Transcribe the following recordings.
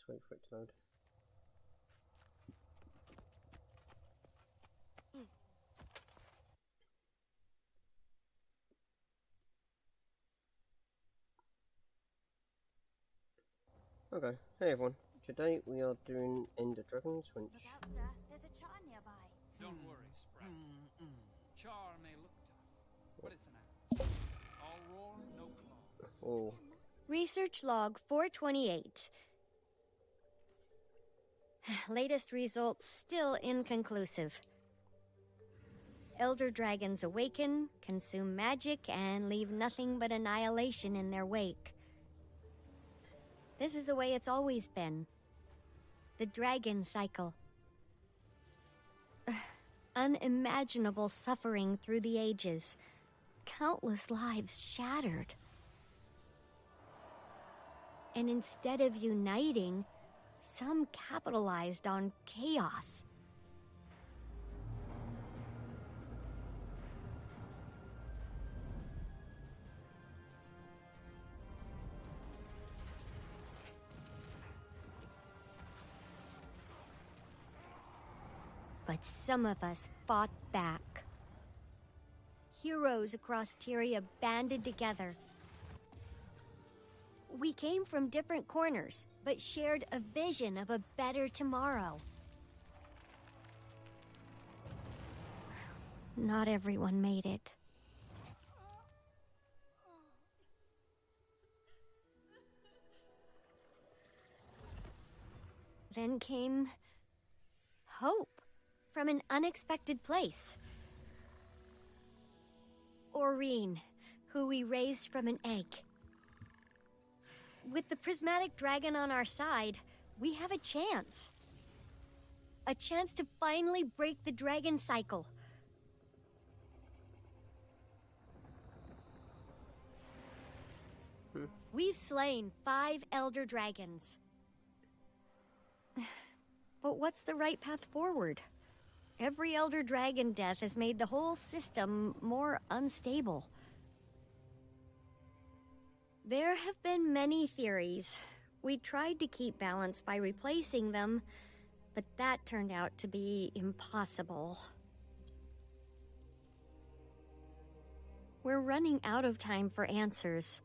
Let's wait for it to load. Okay, hey everyone. Today we are doing Ender Dragon's Winch. Look out, sir. There's a char nearby. Don't worry, Sprout. Char may look tough, but it's an ant. All roar, no claws. Oh, Research log 428. Latest results still inconclusive. Elder dragons awaken, consume magic, and leave nothing but annihilation in their wake. This is the way it's always been. The dragon cycle. Unimaginable suffering through the ages. Countless lives shattered. And instead of uniting, some capitalized on chaos. But some of us fought back. Heroes across Tyria banded together. We came from different corners, but shared a vision of a better tomorrow. Not everyone made it. Then came hope from an unexpected place. Aurene, who we raised from an egg. With the prismatic dragon on our side, we have a chance. A chance to finally break the dragon cycle. We've slain 5 elder dragons. But what's the right path forward? Every elder dragon death has made the whole system more unstable. There have been many theories. We tried to keep balance by replacing them, but that turned out to be impossible. We're running out of time for answers.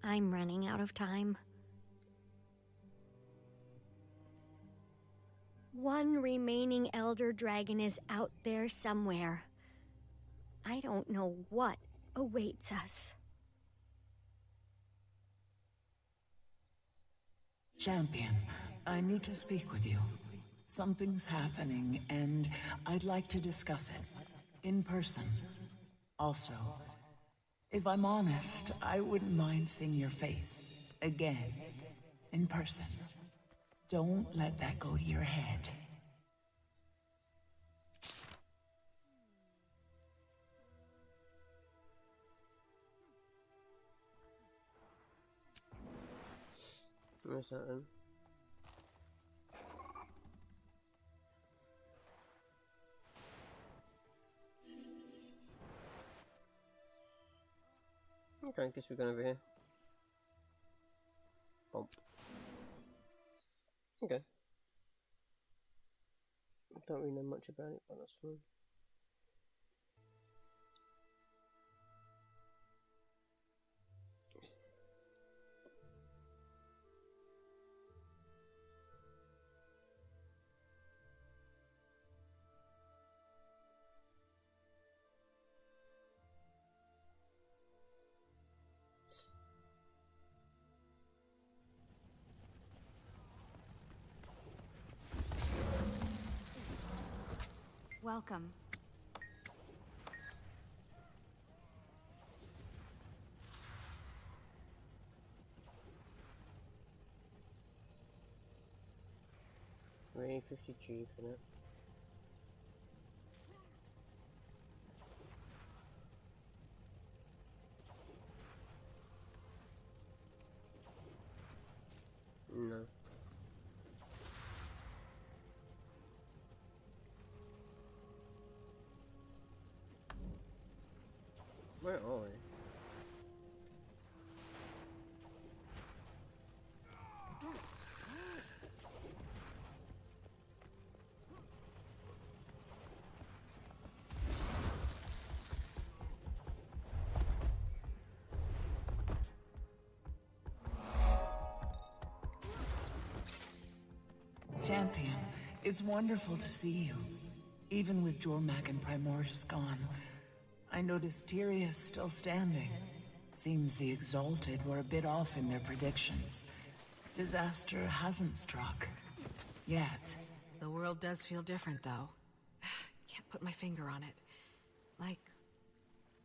I'm running out of time. One remaining elder dragon is out there somewhere. I don't know what awaits us. Champion, I need to speak with you. Something's happening, and I'd like to discuss it. In person. Also, if I'm honest, I wouldn't mind seeing your face. Again. In person. Don't let that go to your head. where's that then? Okay, I guess we're going over here. Bump. Okay. I don't really know much about it, but that's fine. Welcome. We're 50G for that. No. Where are we? Champion, it's wonderful to see you. Even with Jormak and Primordus gone, I noticed Tyria's still standing. Seems the Exalted were a bit off in their predictions. Disaster hasn't struck. Yet. The world does feel different, though. Can't put my finger on it. Like,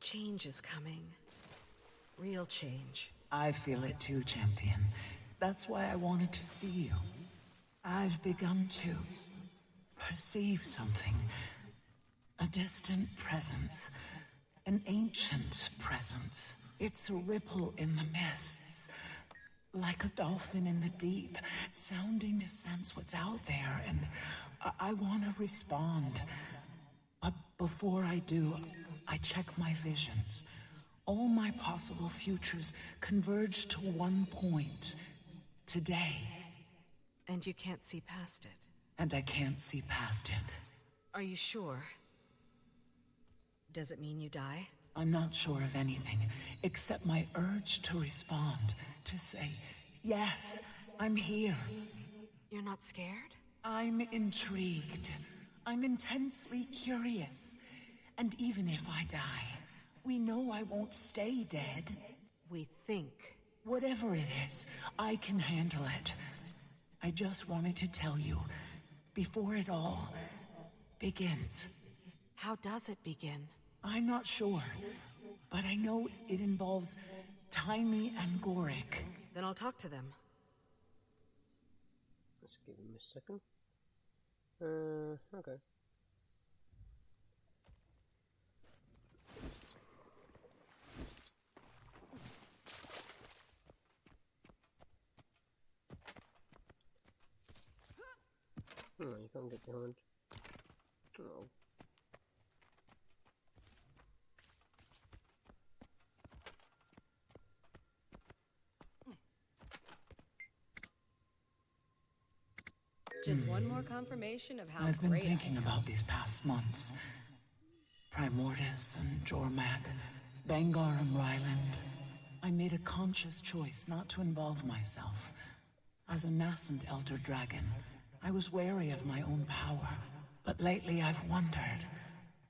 change is coming. Real change. I feel it too, Champion. That's why I wanted to see you. I've begun to perceive something. A distant presence. An ancient presence. It's a ripple in the mists. Like a dolphin in the deep, sounding to sense what's out there, and I want to respond. But before I do, I check my visions. All my possible futures converge to one point. Today. And you can't see past it. And I can't see past it. Are you sure? Does it mean you die? I'm not sure of anything, except my urge to respond, to say, yes, I'm here. You're not scared? I'm intrigued. I'm intensely curious. And even if I die, we know I won't stay dead. We think. Whatever it is, I can handle it. I just wanted to tell you, before it all begins. How does it begin? I'm not sure, but I know it involves Taimi and Gorik. Then I'll talk to them. Let's give him a second. Okay. No, you can't get behind. No. Just one more confirmation of how I've been great I thinking am. about these past months. Primordus and Jormak, Bangar and Ryland. I made a conscious choice not to involve myself. As a nascent Elder Dragon, I was wary of my own power. But lately I've wondered,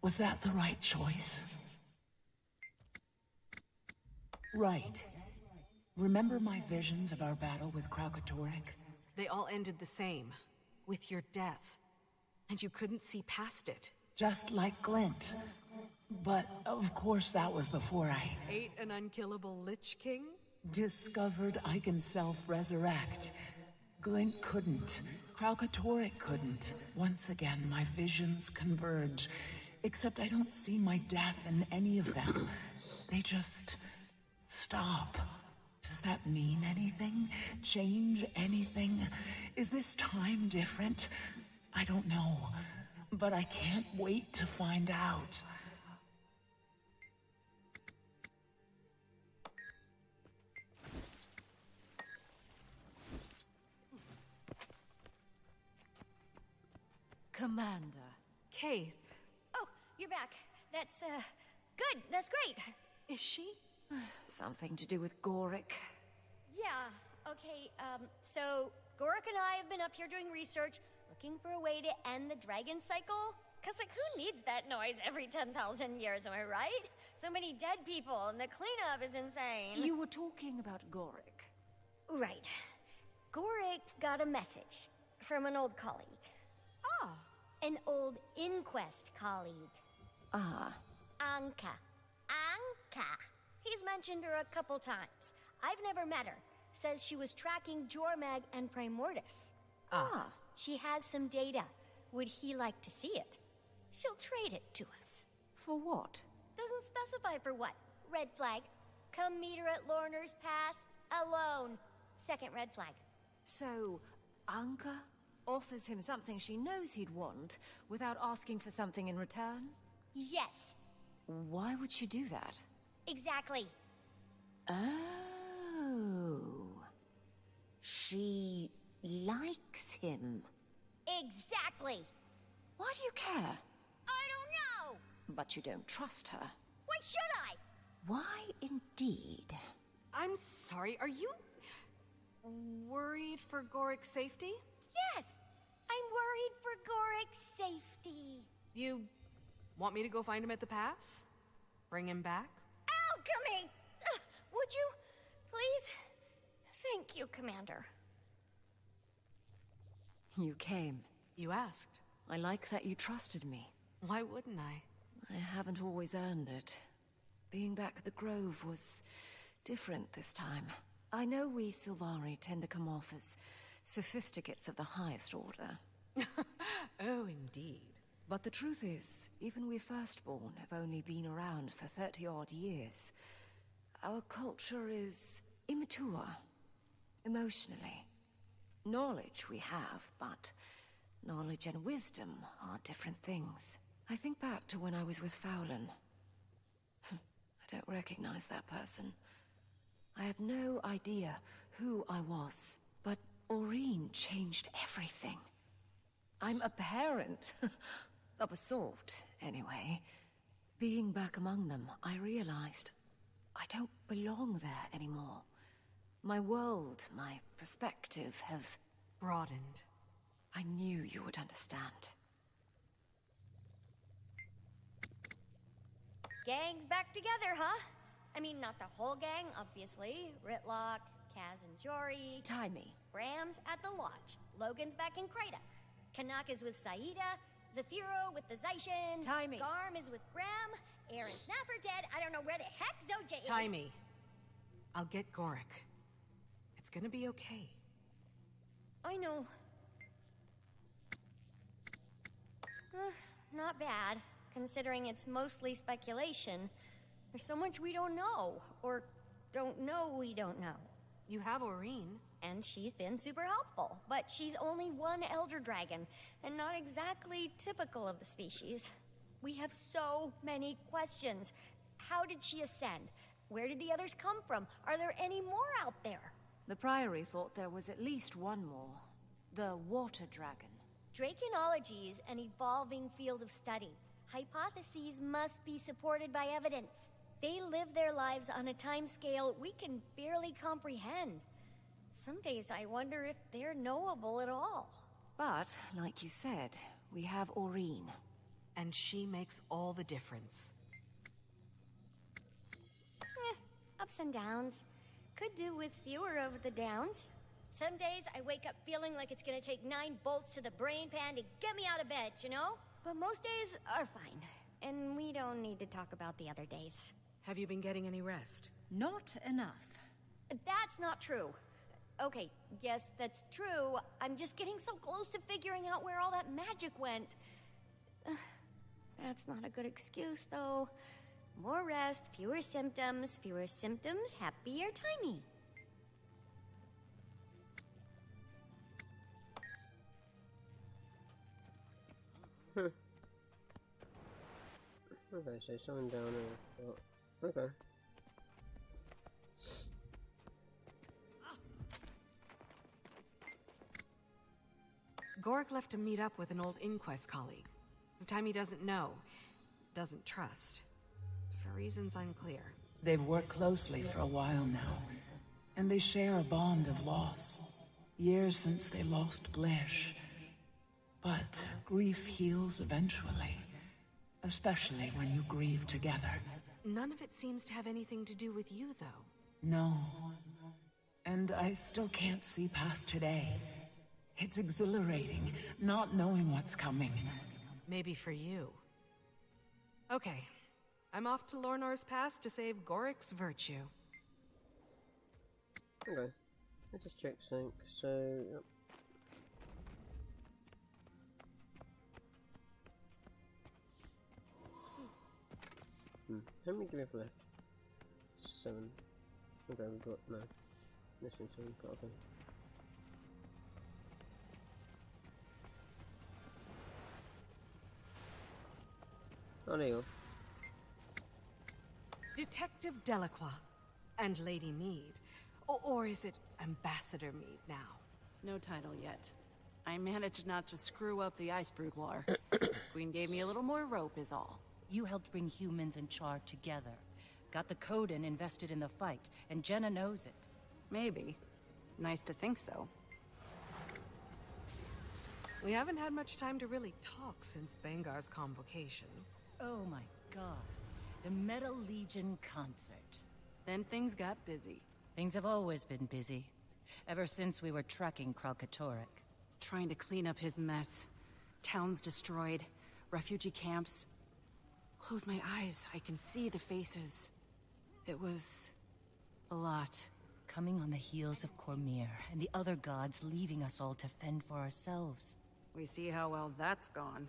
was that the right choice? Right. Remember my visions of our battle with Kralkatorrik? They all ended the same. With your death. And you couldn't see past it. Just like Glint. But, of course, that was before I Ate an unkillable Lich King? discovered I can self-resurrect. Glint couldn't. Kralkatorrik couldn't. Once again, my visions converge. Except I don't see my death in any of them. They just stop. Does that mean anything? Change anything? Is this time different? I don't know. But I can't wait to find out. Commander. Kaith. Oh, you're back. That's, good. That's great. Is she? Something to do with Gorik. Yeah, okay, so Gorik and I have been up here doing research, looking for a way to end the dragon cycle. Cause like, who needs that noise every 10,000 years, am I right? So many dead people, and the cleanup is insane. You were talking about Gorik. Right. Gorik got a message from an old colleague. Ah. An old Inquest colleague. Ah. Anka. Anka. He's mentioned her a couple times. I've never met her. Says she was tracking Jormag and Primordus. Ah. She has some data. Would he like to see it? She'll trade it to us. For what? Doesn't specify for what. Red flag. Come meet her at Lorner's Pass alone. Second red flag. So, Anka offers him something she knows he'd want without asking for something in return? Yes, Why would she do that? exactly. Oh. She likes him. Exactly. Why do you care? I don't know. But you don't trust her. Why should I? Why indeed? I'm sorry, are you worried for Gorik's safety? Yes. I I'm worried for Gorik's safety. You want me to go find him at the pass? Bring him back? Alchemy! Would you, please? Thank you, Commander. You came. You asked. I like that you trusted me. Why wouldn't I? I haven't always earned it. Being back at the Grove was different this time. I know we Sylvari tend to come off as sophisticates of the highest order. Oh, indeed. But the truth is, even we Firstborn have only been around for 30-odd years. Our culture is immature, emotionally. Knowledge we have, but knowledge and wisdom are different things. I think back to when I was with Fowlin. I don't recognize that person. I had no idea who I was, but Aurene changed everything. I'm a parent. Of a sort, anyway. Being back among them, I realized I don't belong there anymore. My world, my perspective have Broadened. I knew you would understand. Gang's back together, huh? I mean, not the whole gang, obviously. Ritlock, Kaz and Jory. Timey. Bram's at the lodge. Logan's back in Krata. Kanaka's with Saida. Zafiro with the Zaishin. Timey. Garm is with Bram. Aaron Snapper dead. I don't know where the heck Zoja is. Timey. I'll get Gorik. It's gonna be okay. I know. Not bad, considering it's mostly speculation. There's so much we don't know, or don't know we don't know. You have Aurene. And she's been super helpful, but she's only one Elder Dragon, and not exactly typical of the species. We have so many questions. How did she ascend? Where did the others come from? Are there any more out there? The Priory thought there was at least one more. The Water Dragon. Draconology is an evolving field of study. Hypotheses must be supported by evidence. They live their lives on a timescale we can barely comprehend. Some days I wonder if they're knowable at all. But, like you said, we have Aurene. And she makes all the difference. Ups and downs. Could do with fewer of the downs. Some days I wake up feeling like it's gonna take 9 bolts to the brain pan to get me out of bed, you know? But most days are fine. And we don't need to talk about the other days. Have you been getting any rest? Not enough. That's not true. Okay, yes, that's true. I'm just getting so close to figuring out where all that magic went. That's not a good excuse, though. More rest, fewer symptoms, happier Timey. Okay, so someone down there. Oh, okay. Gorik left to meet up with an old Inquest colleague. The time he doesn't know, doesn't trust. For reasons unclear. They've worked closely for a while now, and they share a bond of loss. Years since they lost Blesh. But grief heals eventually, especially when you grieve together. None of it seems to have anything to do with you, though. No. And I still can't see past today. It's exhilarating, not knowing what's coming. Maybe for you. Okay. I'm off to Lornor's Pass to save Gorik's virtue. Okay. Let's just check sync. So, yep. How many do we have left? 7. Okay, we've got no. Mission 7, but okay. Oh, there you go. Detective Delacroix and Lady Mead. Or is it Ambassador Mead now? No title yet. I managed not to screw up the Ice Boudoir. Queen gave me a little more rope is all. You helped bring humans and Char together. Got the Coden invested in the fight, and Jenna knows it. Maybe. Nice to think so. We haven't had much time to really talk since Bangar's convocation. Oh my gods. The Metal Legion concert. Then things got busy. Things have always been busy. Ever since we were tracking Kralkatorrik. Trying to clean up his mess. Towns destroyed. Refugee camps. Close my eyes, I can see the faces. It was... a lot. Coming on the heels of Cormyr and the other gods leaving us all to fend for ourselves. We see how well that's gone.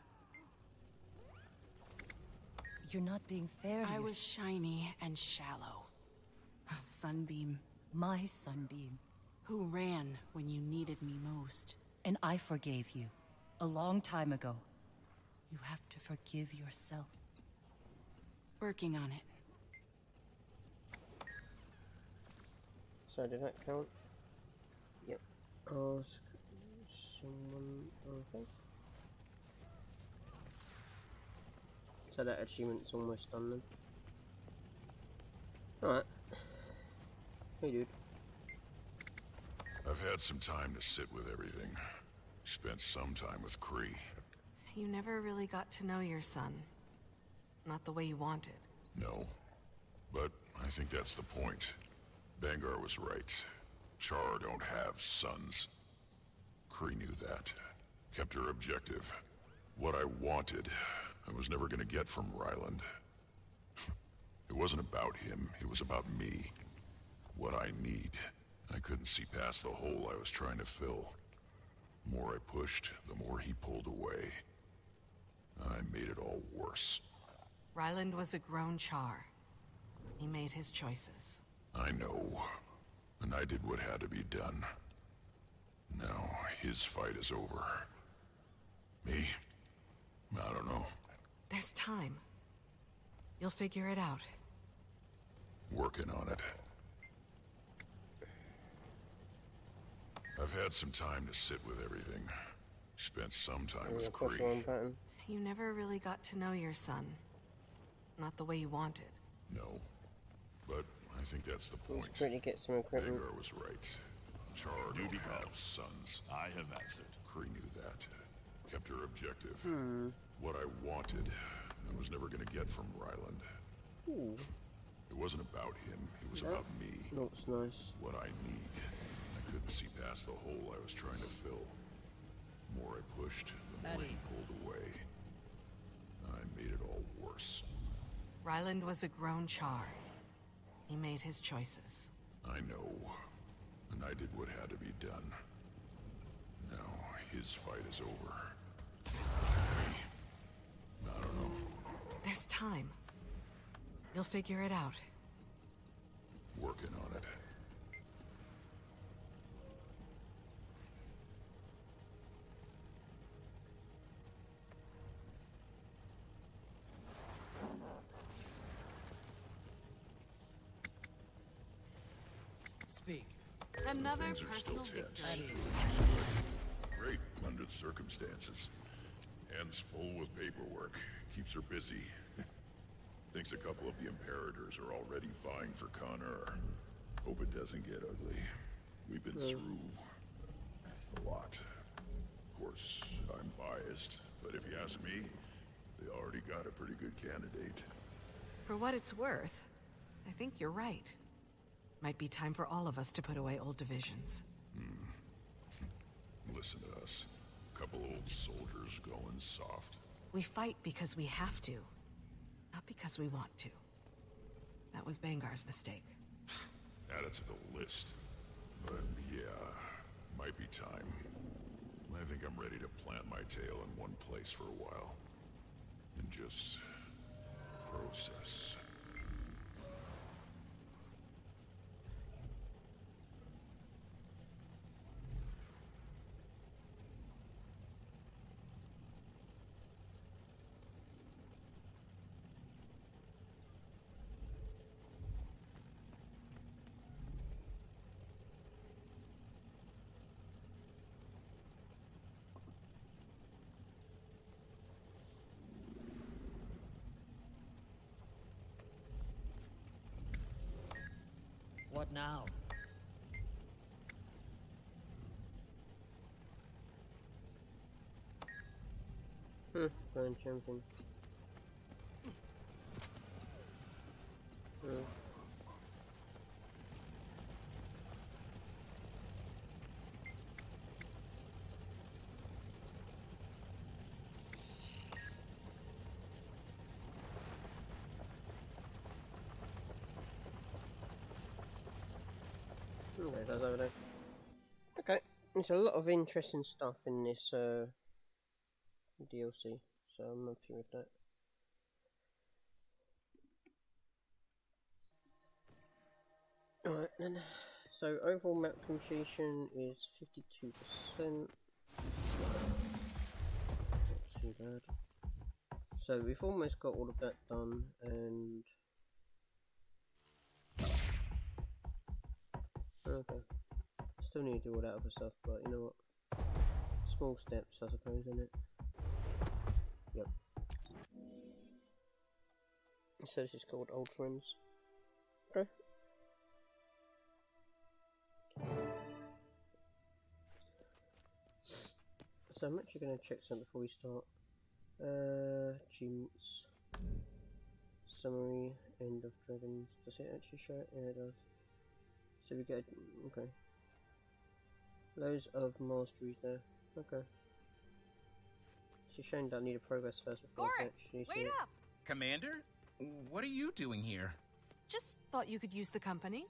You're not being fair to I was shiny and shallow. A sunbeam. My sunbeam. Who ran when you needed me most. And I forgave you. A long time ago. You have to forgive yourself. Working on it. So did that count? Yep. Ask someone. Okay. So that achievement's almost done then. Alright. Hey dude. I've had some time to sit with everything. Spent some time with Kree. You never really got to know your son. Not the way you wanted. No. But I think that's the point. Bangar was right. Char don't have sons. Kree knew that. Kept her objective. What I wanted, I was never gonna get from Ryland. It wasn't about him, it was about me. What I need. I couldn't see past the hole I was trying to fill. The more I pushed, the more he pulled away. I made it all worse. Ryland was a grown Char. He made his choices. I know. And I did what had to be done. Now, his fight is over. Me? I don't know. There's time. You'll figure it out. Working on it. I've had some time to sit with everything. Spent some time with Push one Kree. button. You never really got to know your son. Not the way you wanted. No. But I think that's the point. It's pretty get some equipment. Bangar was right. Char don't have sons. I have answered. Kree knew that. Kept her objective. What I wanted, I was never gonna get from Ryland. Ooh. It wasn't about him, it was about me. Looks nice. What I need. I couldn't see past the hole I was trying to fill. The more I pushed, the more he pulled away. I made it all worse. Ryland was a grown Char. He made his choices. I know. And I did what had to be done. Now, his fight is over. Me? I don't know. There's time. You'll figure it out. Working on it. Speak. Another Things are still personal tense. victory. She's good. Great under the circumstances. Hands full with paperwork. Keeps her busy. Thinks a couple of the Imperators are already vying for Connor. Hope it doesn't get ugly. We've been through a lot. Of course, I'm biased, but if you ask me, they already got a pretty good candidate. For what it's worth, I think you're right. Might be time for all of us to put away old divisions. Listen to us. Couple old soldiers going soft. We fight because we have to, not because we want to. That was Bangar's mistake. Add it to the list. But yeah, might be time. I think I'm ready to plant my tail in one place for a while. And just process. What now? Grand champion. Okay, that's over there. Okay, there's a lot of interesting stuff in this DLC, so I'm happy with that. Alright then, so overall map completion is 52%. Not too bad. So we've almost got all of that done, and okay, still need to do all that other stuff, but you know what? Small steps, I suppose, isn't it? Yep. So this is called Old Friends. Okay. So I'm actually going to check something before we start. Achievements. Summary, End of Dragons. Does it actually show it? Yeah, it does. So we get, okay. Loads of masteries there. Okay. She's showing that I need a progress first before I can actually see it. Up! Commander? What are you doing here? Just thought you could use the company.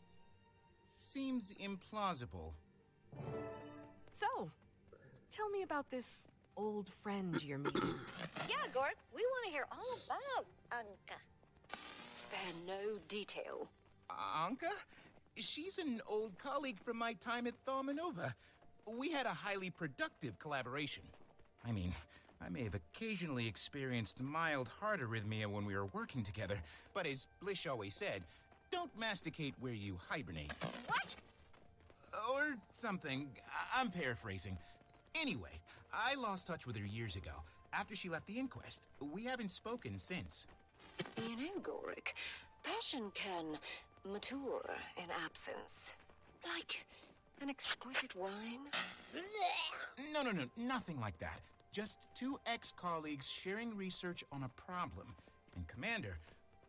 Seems implausible. So, tell me about this old friend you're meeting. Yeah, Gork, we want to hear all about Anka. Spare no detail. Anka? She's an old colleague from my time at Thaumanova. We had a highly productive collaboration. I mean, I may have occasionally experienced mild heart arrhythmia when we were working together, but as Blish always said, don't masticate where you hibernate. What? Or something. I'm paraphrasing. Anyway, I lost touch with her years ago. After she left the inquest, we haven't spoken since. You know, Gorik, passion can mature in absence. Like an exquisite wine. No, nothing like that. Just two ex-colleagues sharing research on a problem. And Commander,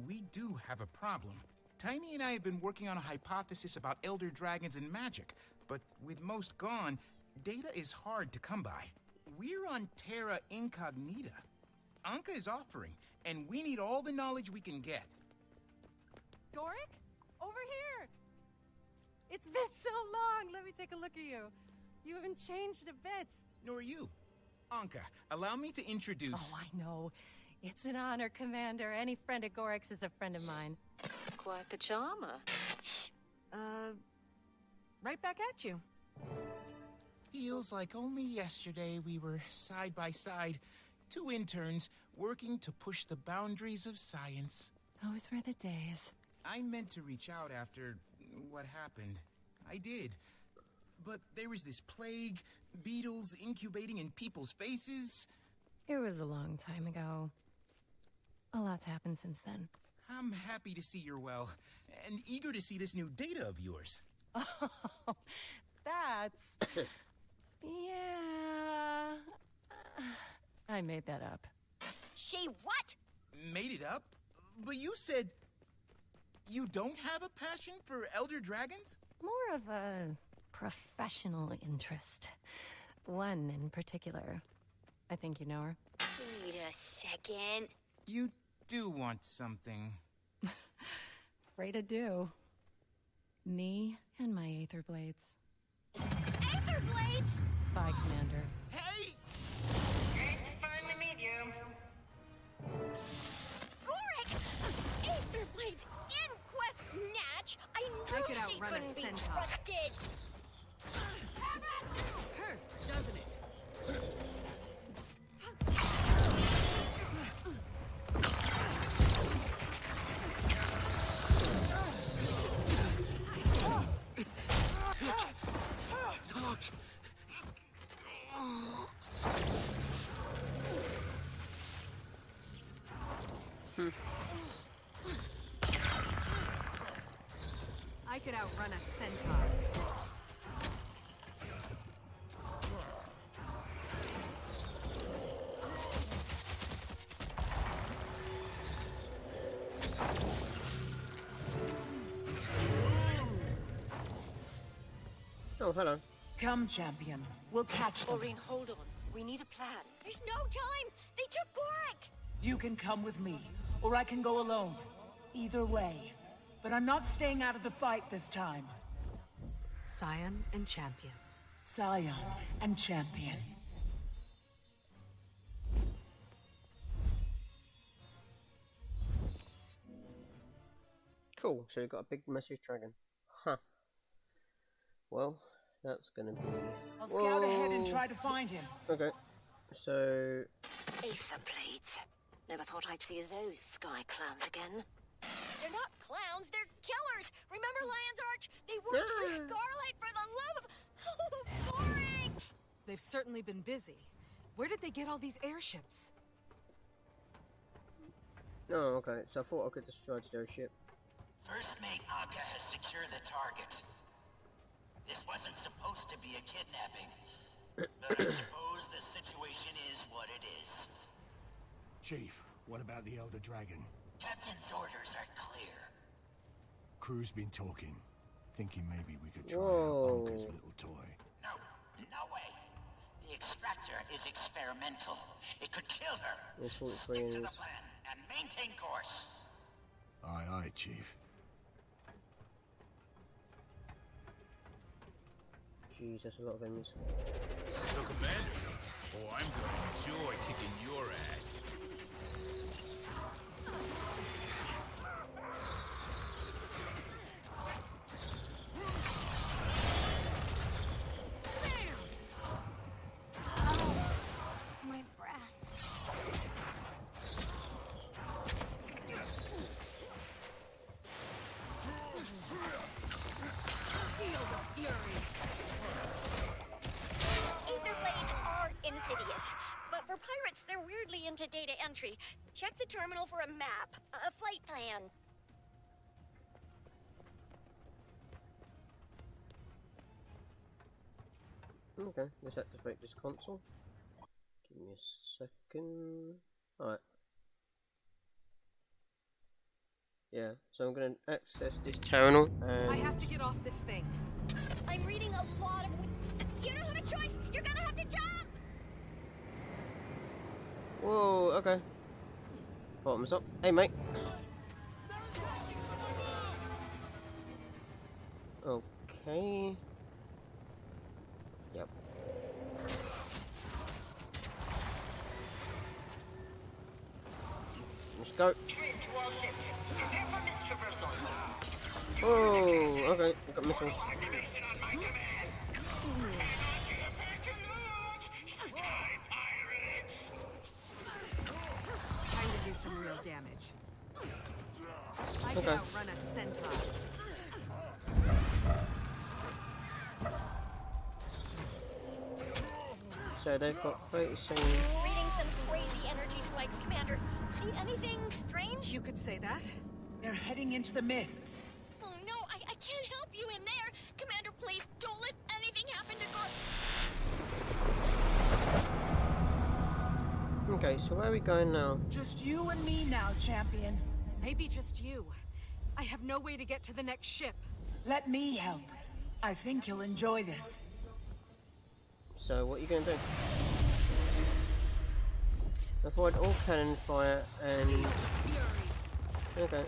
we do have a problem. Tiny and I have been working on a hypothesis about elder dragons and magic, but with most gone, data is hard to come by. We're on Terra Incognita. Anka is offering, and we need all the knowledge we can get. Gorik? Over here! It's been so long! Let me take a look at you. You haven't changed a bit. Nor you. Anka, allow me to introduce... Oh, I know. It's an honor, Commander. Any friend of Gorik's is a friend of mine. Quite the charmer. Right back at you. Feels like only yesterday we were side by side, two interns working to push the boundaries of science. Those were the days. I meant to reach out after what happened. I did. But there was this plague, beetles incubating in people's faces. It was a long time ago. A lot's happened since then. I'm happy to see you're well, and eager to see this new data of yours. Oh, that's... yeah... I made that up. She what? Made it up? But you said... you don't have a passion for elder dragons? More of a professional interest. One in particular. I think you know her. Wait a second. You do want something. Afraid I do. Me and my Aether Blades. Aether Blades? Bye, Commander. Hey! It's fun to meet you. Gorik! Aether Blades! Inquest Natch! I knew could she outrun a couldn't be centaur. trusted! Hurts, doesn't it? Talk. I could outrun a centaur. Oh, hello. Come, champion. We'll catch them. Maureen, hold on. We need a plan. There's no time! They took Gorik! You can come with me, or I can go alone. Either way. But I'm not staying out of the fight this time. Scion and Champion. Scion and Champion. Cool, so we got a big message dragon. Huh. Well, that's gonna be... I'll scout ahead and try to find him. Okay, so... Aether plates. Never thought I'd see those sky clowns again. They're not clowns, they're killers! Remember Lion's Arch? They worked for Scarlet for the love of... Gorik! They've certainly been busy. Where did they get all these airships? Oh, okay, so I thought I could destroy their ship. First Mate Akka has secured the target. This wasn't supposed to be a kidnapping, but I suppose the situation is what it is. Chief, what about the Elder Dragon? Captain's orders are clear. Crew's been talking, thinking maybe we could try Whoa. out Bunker's little toy. No, no way. The extractor is experimental. It could kill her. There's 43 Stick to the enemies. plan and maintain course. Aye, aye, Chief. Jeez, that's a lot of enemies. So, Commander, I'm going to enjoy kicking your ass. My brass. Aether blades are insidious, but for pirates, they're weirdly into data entry. Check the terminal for a map, a flight plan. Okay, let's activate this console. Give me a second. Alright. Yeah, so I'm gonna access this terminal and... I have to get off this thing. I'm reading a lot of... You don't have a choice! You're gonna have to jump! Whoa, okay. Bottoms up. Hey, mate. Okay. Yep. Let's go. Oh, okay. We've got missiles. Time to do some real damage. I can Okay. outrun a centaur. So they've got 37. Reading some crazy energy spikes, Commander. See anything strange? You could say that. They're heading into the mists. Oh no, I can't help you in there. Commander, please, don't let anything happen to Gorik. Okay, so where are we going now? Just you and me now, champion. Maybe just you. I have no way to get to the next ship. Let me help. I think you'll enjoy this. So what are you going to do? Avoid all cannon fire and... Okay.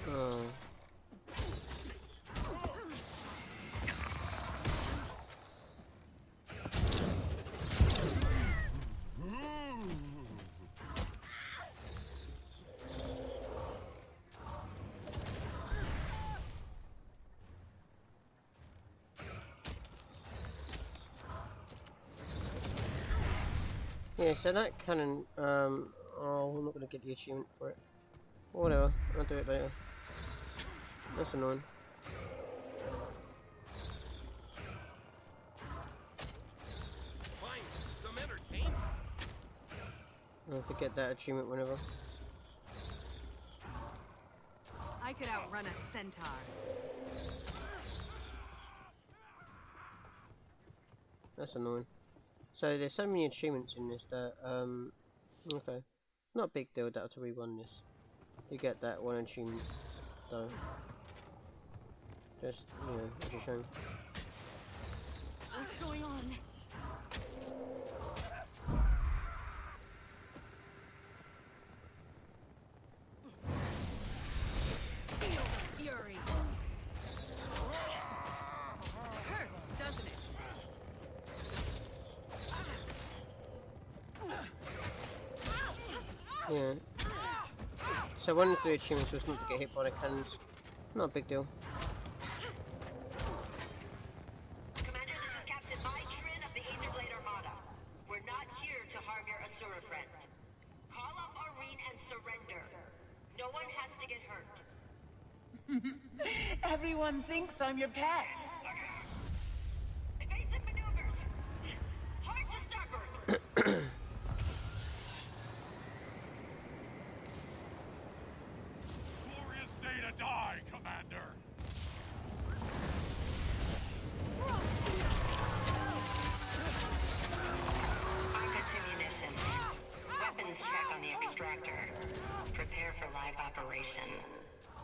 Oh. Yeah, so that cannon, oh, I'm not gonna get the achievement for it. Whatever, I'll do it later. That's annoying. Some entertainment. I'll have to get that achievement whenever. I could outrun a centaur. That's annoying. So there's so many achievements in this that, okay. Not a big deal that to rerun this. You get that one achievement, though. Just, you know, as a shame. What's going on? Feel the fury. Hurts, doesn't it? Yeah. So one of the 3 achievements was not to get hit by the cannons. Not a big deal. Commander, this is Captain Mai Trin of the Aetherblade Armada. We're not here to harm your Asura friend. Call up Aurene and surrender. No one has to get hurt. Everyone thinks I'm your pet. Evasive maneuvers. Hard to starboard. Glorious day to die, Commander. Pockets ammunition. Weapons check on the extractor. Prepare for live operation.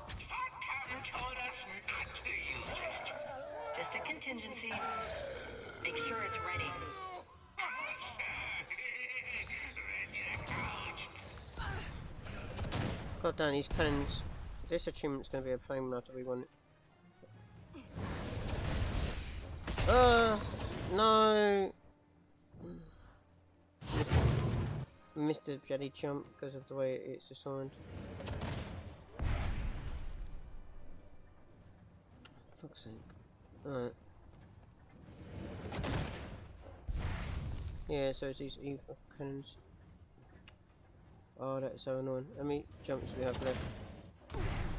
Fucktown told us not to use it. Just a contingency. Make sure it's ready. God damn, these cannons. This achievement's gonna be a pain when I have to rerun it. No! Missed the bloody jump because of the way it's assigned. Fuck's sake. Alright. Yeah, so it's these evil cannons. Oh, that's so annoying. How many jumps do we have left?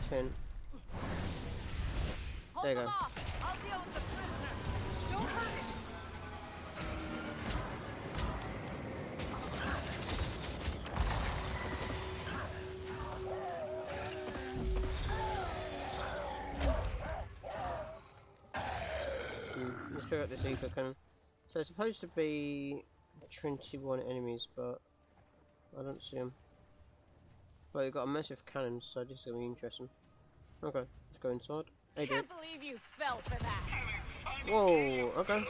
10. There you go. I'll deal with the prisoner. Don't hurt him. Let's pick up this ether cannon. So it's supposed to be 21 enemies, but I don't see them. But we've got a massive cannon, so this is going to be interesting. Okay, let's go inside. Hey, dude. Can't believe you fell for that. Whoa, okay.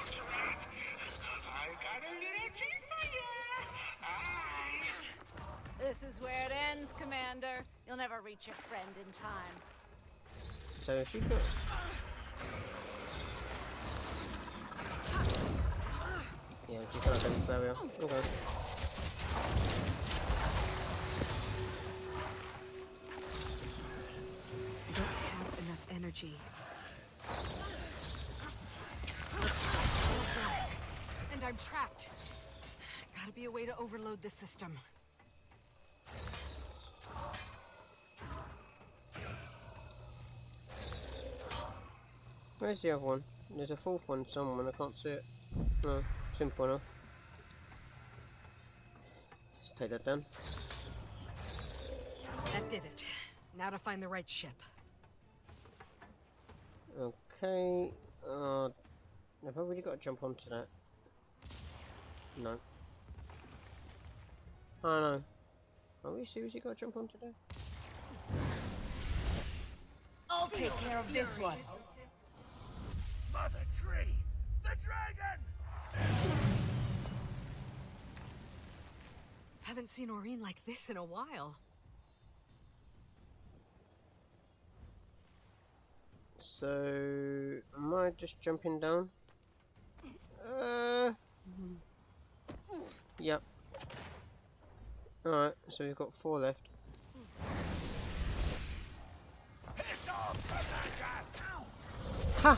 This is where it ends, Commander. You'll never reach your friend in time. So she got... Yeah, she got a big barrier. Okay. I don't have enough energy. And I'm trapped. Gotta be a way to overload the system. Where's the other one? There's a fourth one somewhere, I can't see it. No, simple enough. Let's take that down. That did it. Now to find the right ship. Okay. Have I really got to jump onto that? No. Oh no. Are we seriously got to jump onto that? I'll take care of this one. Mother Tree! The dragon! Haven't seen Aurene like this in a while. So, am I just jumping down? Yep. Alright, so we've got 4 left. Ha!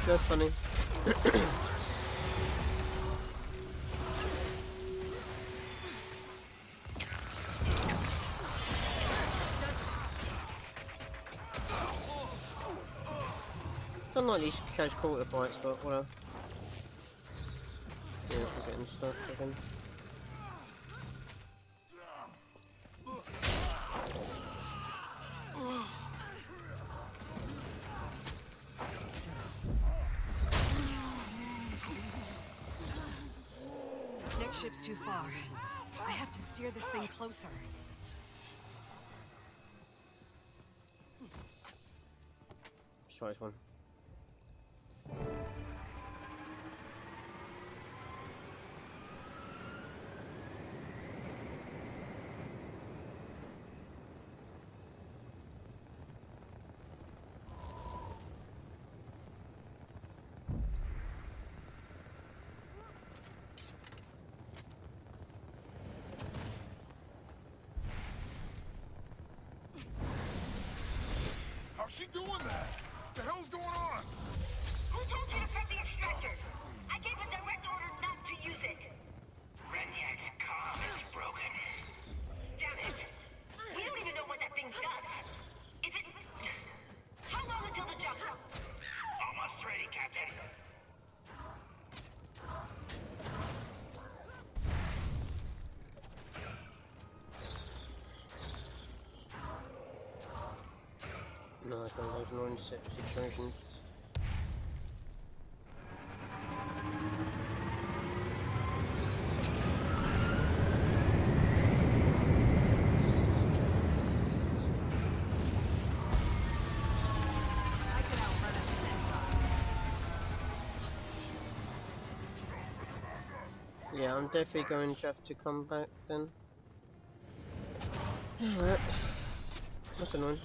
That's funny. Don't like these close quarter fights, but whatever. Yeah, we're getting stuck again. ship's too far. I have to steer this thing closer. Let's try this one. How's she doing that? What the hell's going on? Who told you to prep the extractor? I gave a direct order not to use it. Renyak's comm is broken. Damn it! We don't even know what that thing does. Is it... How long until the jump? Almost ready, Captain. No, it's one of those annoying situations. Yeah, I'm definitely going to have to come back then. Alright. That's annoying.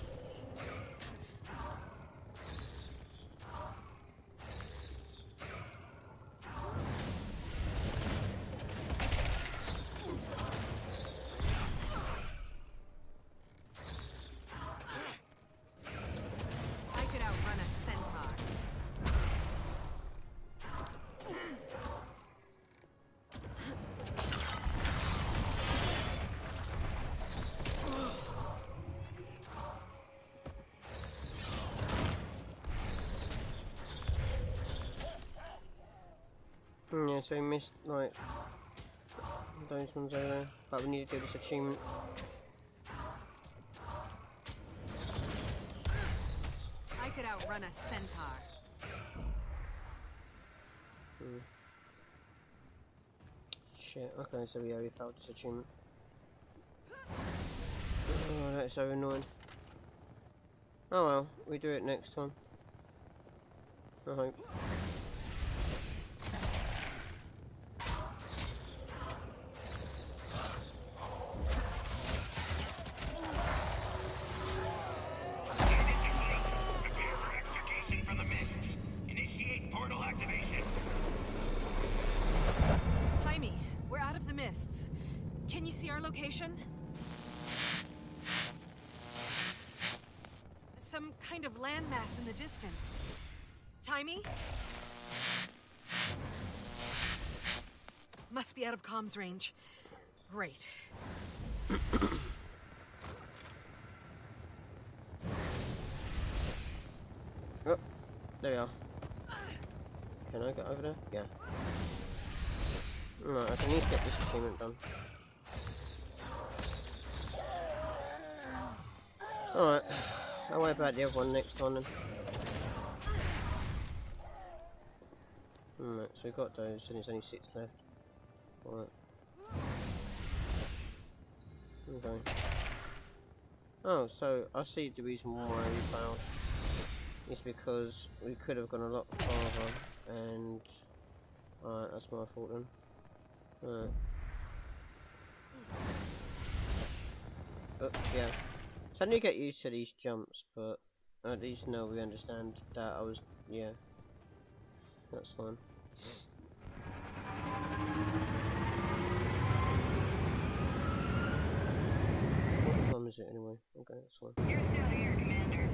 Yeah, so we missed like those ones over there, but we need to do this achievement. I could outrun a centaur. Shit, okay, so yeah, we failed this achievement. Oh, that's so annoying. Oh well, we do it next time. I hope. Can you see our location? Some kind of landmass in the distance. Timey? Must be out of comms range. Great. Oh, there we are. Can I get over there? Yeah. Right, I can at least get this achievement done. Alright, I'll worry about the other one next time then. Alright, so we've got those, and there's only 6 left. Alright. Okay. Oh, so I see the reason why we failed. It's because we could have gone a lot farther, and... Alright, that's my fault then. Alright. Oh, yeah. So I need to get used to these jumps, but at least now we understand that I was, yeah. That's fine. What time is it anyway? Okay, that's fine. You're still here, Commander.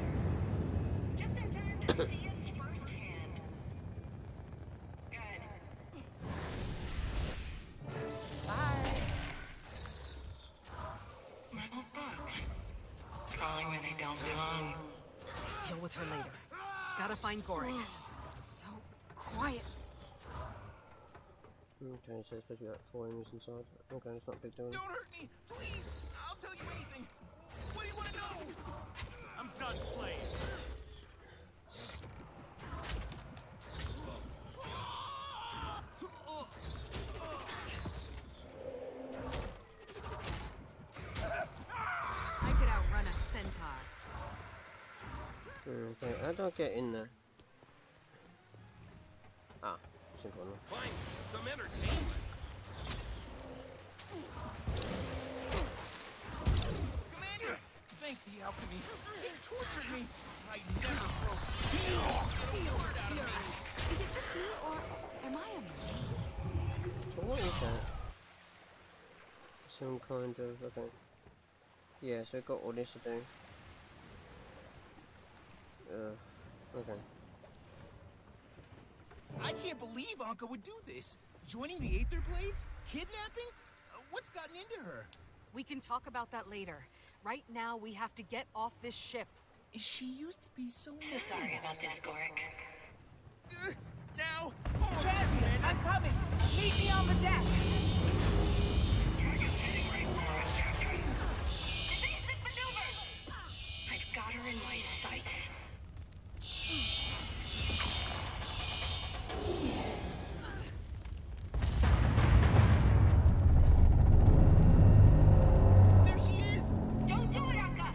Just in time to see it firsthand. Good. Bye. Little bugs. Crawling where they don't belong. Deal with her later. Gotta find Goring. So quiet. Okay, so it's supposed to be like 4 enemies inside. Okay, it's not a big deal. Don't hurt me, please! I'll tell you anything. What do you want to know? I'm done playing. Okay, how do I get in there? Ah, simple enough. Find some entertainment. Commander! Thank the alchemy. It tortured me. I never broke. Is it just me, or am I amazing? So what is that? Some kind of, okay. Yeah, so I've got all this to do. Okay. I can't believe Anka would do this. Joining the Aether Blades? Kidnapping? What's gotten into her? We can talk about that later. Right now, we have to get off this ship. She used to be so Sorry about this, Gorik. Now! Champion, I'm coming! Meet me on the deck! Dragon's heading right for us, Captain. Evasive maneuvers! I've got her in my sights. There she is! Don't do it, Anka!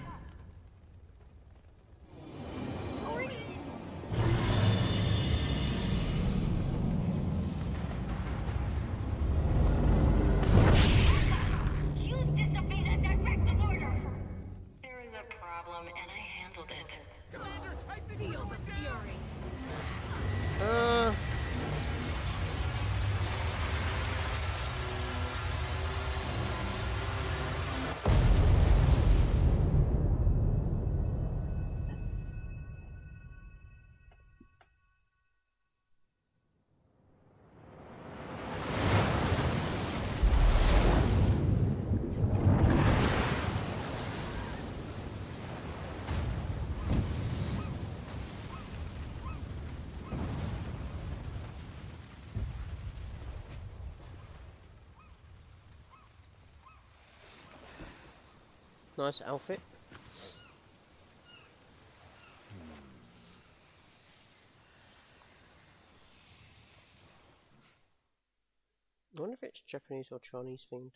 You disobeyed a directive order! There is a problem, and I handled it. Commander, I think Feel the fury. Nice outfit. I wonder if it's Japanese or Chinese themed.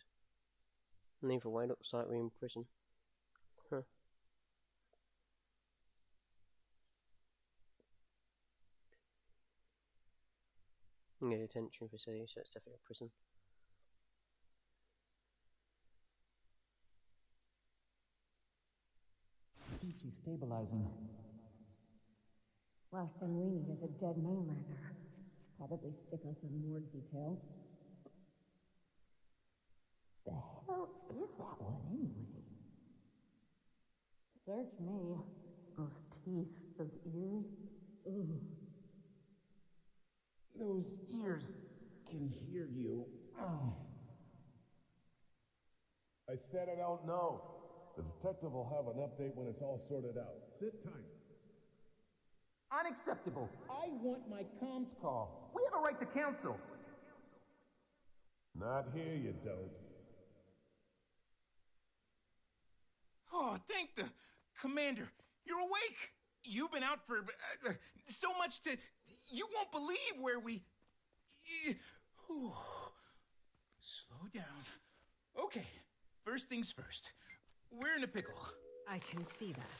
And either way, looks like we're in prison. Huh. Yeah, detention facility, so it's definitely a prison. Destabilizing. Last thing we need is a dead mainlander. Probably stick us in more detail. The hell is that one anyway? Search me. Those teeth, those ears. Ooh. Those ears can hear you. Oh. I said I don't know. The detective will have an update when it's all sorted out. Sit tight. Unacceptable. I want my comms call. We have a right to counsel. Not here, you don't. Oh, thank the commander. You're awake. You've been out for so much to... You won't believe where we... Slow down. Okay, first things first. We're in a pickle. I can see that.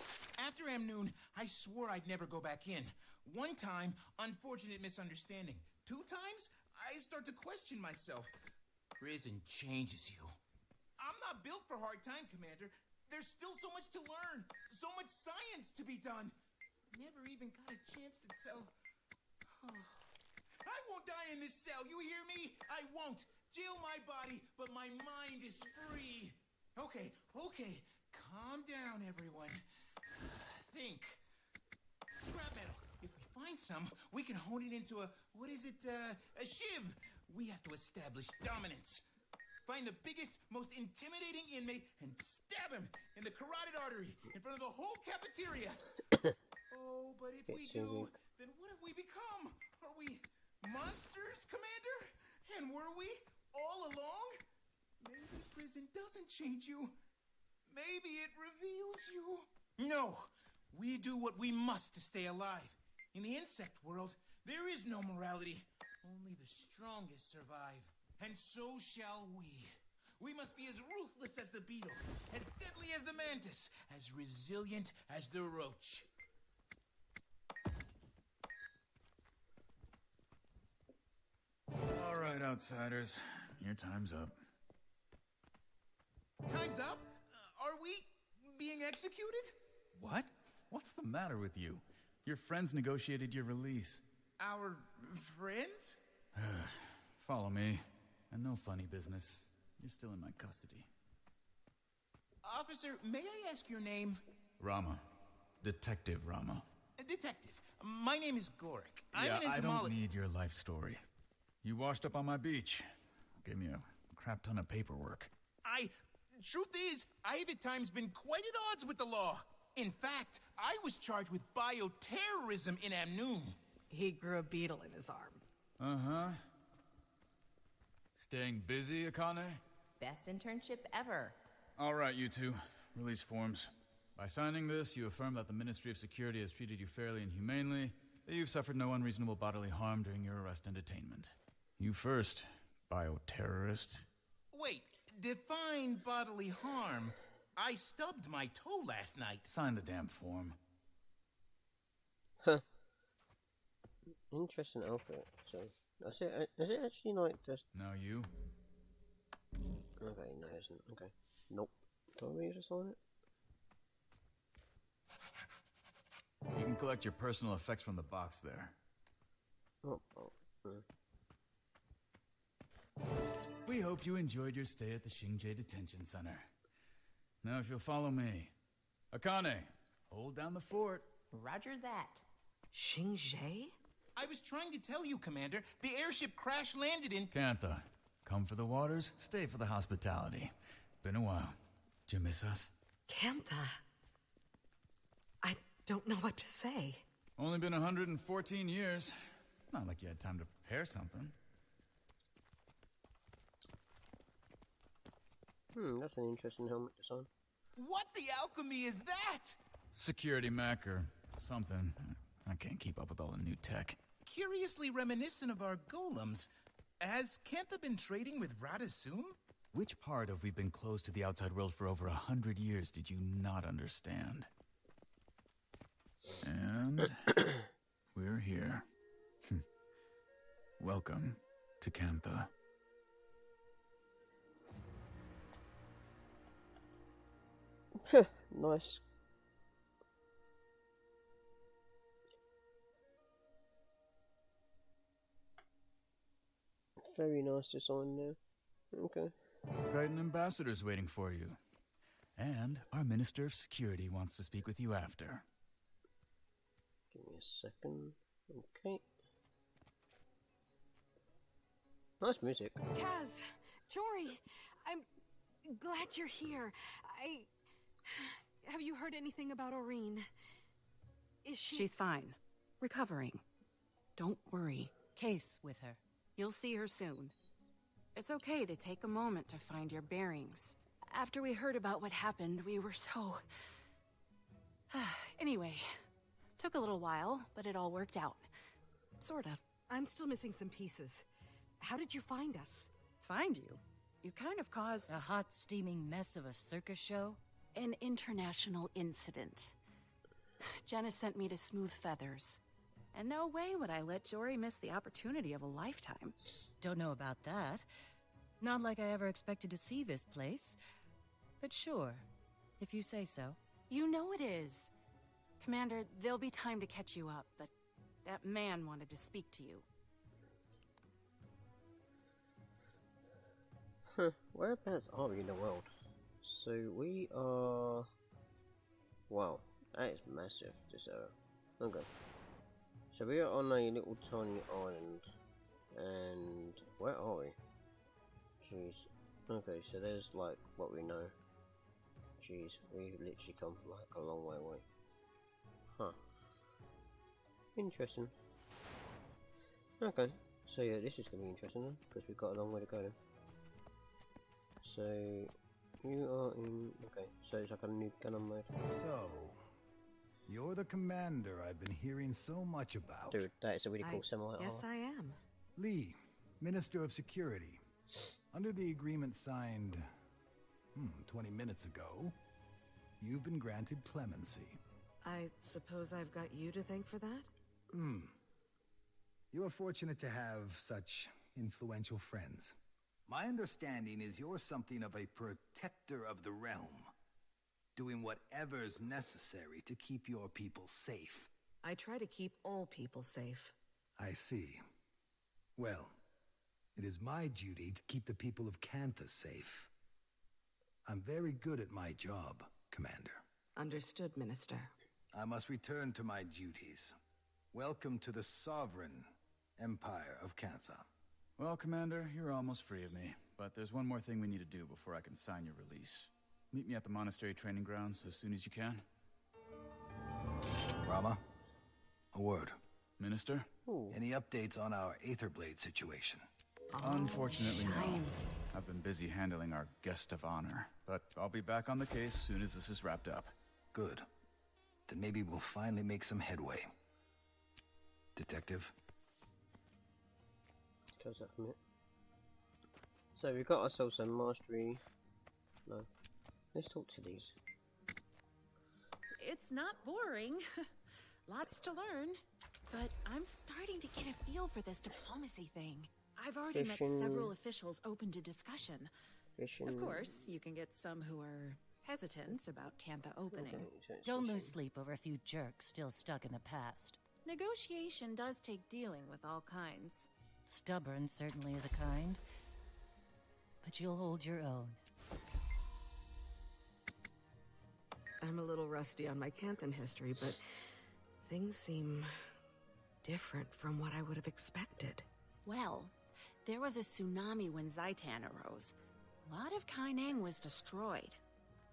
After Amnoon, I swore I'd never go back in. One time, unfortunate misunderstanding. 2 times, I start to question myself. Prison changes you. I'm not built for hard time, Commander. There's still so much to learn. So much science to be done. Never even got a chance to tell. I won't die in this cell, you hear me? I won't. Jail my body, but my mind is free. Okay. Calm down, everyone. Think. Scrap metal. If we find some, we can hone it into a shiv. We have to establish dominance. Find the biggest, most intimidating inmate and stab him in the carotid artery in front of the whole cafeteria. Oh, but if we do, then what have we become? Are we monsters, Commander? And were we all along? Maybe prison doesn't change you. Maybe it reveals you. No, we do what we must to stay alive. In the insect world, there is no morality. Only the strongest survive. And so shall we. We must be as ruthless as the beetle, as deadly as the mantis, as resilient as the roach. All right, outsiders. Your time's up. Time's up? Are we being executed? What? What's the matter with you? Your friends negotiated your release. Our friends? Follow me. And no funny business. You're still in my custody. Officer, may I ask your name? Rama. Detective Rama. Detective, my name is Gorik. I'm Yeah, an I entomologist. don't need your life story. You washed up on my beach. Gave me a crap ton of paperwork. Truth is, I've at times been quite at odds with the law. In fact, I was charged with bioterrorism in Amnoon. He grew a beetle in his arm. Uh-huh. Staying busy, Akane? Best internship ever. All right, you two. Release forms. By signing this, you affirm that the Ministry of Security has treated you fairly and humanely, that you've suffered no unreasonable bodily harm during your arrest and detainment. You first, bioterrorist. Wait, define bodily harm. I stubbed my toe last night. Sign the damn form. Huh. Interesting outfit. So, is it actually like just... No, you. Okay, no it isn't. Okay. Nope. Don't we just sign it? You can collect your personal effects from the box there. We hope you enjoyed your stay at the Xingje Detention Center. Now if you'll follow me. Akane, hold down the fort. Roger that. Xingje? I was trying to tell you, Commander. The airship crash-landed in... Cantha, come for the waters, stay for the hospitality. Been a while. Did you miss us? Cantha. I don't know what to say. Only been 114 years. Not like you had time to prepare something. That's an interesting helmet design. What the alchemy is that? Security Mac or something. I can't keep up with all the new tech. Curiously reminiscent of our golems. Has Cantha been trading with Radasum? Which part of we've been closed to the outside world for over 100 years did you not understand? And we're here. Welcome to Cantha. Nice. Very nice design there. Okay. Crichton Ambassador's waiting for you. And our Minister of Security wants to speak with you after. Give me a second. Okay. Nice music. Kaz! Jory! I'm glad you're here. Have you heard anything about Aurene? Is she... She's fine. Recovering. Don't worry. Case with her. You'll see her soon. It's okay to take a moment to find your bearings. After we heard about what happened, we were so... Anyway, took a little while, but it all worked out. Sort of. I'm still missing some pieces. How did you find us? Find you? You kind of caused... A hot, steaming mess of a circus show? An international incident. Jenna sent me to Smooth Feathers. And no way would I let Jory miss the opportunity of a lifetime. Don't know about that. Not like I ever expected to see this place. But sure, if you say so. You know it is. Commander, there'll be time to catch you up, but that man wanted to speak to you. Whereabouts are we in the world? So we are... Wow, that is massive, this area. Okay. So we are on a little tiny island. And where are we? Jeez. Okay, so there's like what we know. Jeez, we literally come like a long way away. Huh. Interesting. Okay, so yeah, this is going to be interesting then, because we've got a long way to go then. So, you are in... Okay, so it's like a new gun mode. So, you're the commander I've been hearing so much about. Dude, that is a really cool symbol. Yes, I am. Lee, Minister of Security. Under the agreement signed 20 minutes ago, you've been granted clemency. I suppose I've got you to thank for that? You are fortunate to have such influential friends. My understanding is you're something of a protector of the realm, doing whatever's necessary to keep your people safe. I try to keep all people safe. I see. Well, it is my duty to keep the people of Cantha safe. I'm very good at my job, Commander. Understood, Minister. I must return to my duties. Welcome to the sovereign Empire of Cantha. Well, Commander, you're almost free of me, but there's one more thing we need to do before I can sign your release. Meet me at the monastery training grounds as soon as you can. Rama, a word. Minister? Any updates on our Aetherblade situation? Unfortunately, no. I've been busy handling our guest of honor, but I'll be back on the case soon as this is wrapped up. Good. Then maybe we'll finally make some headway. Detective? Close that from it. So we got ourselves some mastery. No. Let's talk to these. It's not boring. Lots to learn. But I'm starting to get a feel for this diplomacy thing. I've already met several officials open to discussion. Of course, you can get some who are hesitant about Cantha opening. Don't lose sleep over a few jerks still stuck in the past. Negotiation does take dealing with all kinds. Stubborn certainly is a kind, but you'll hold your own. I'm a little rusty on my Canthan history, but things seem different from what I would have expected. Well, there was a tsunami when Zaitan arose. A lot of Kaineng was destroyed.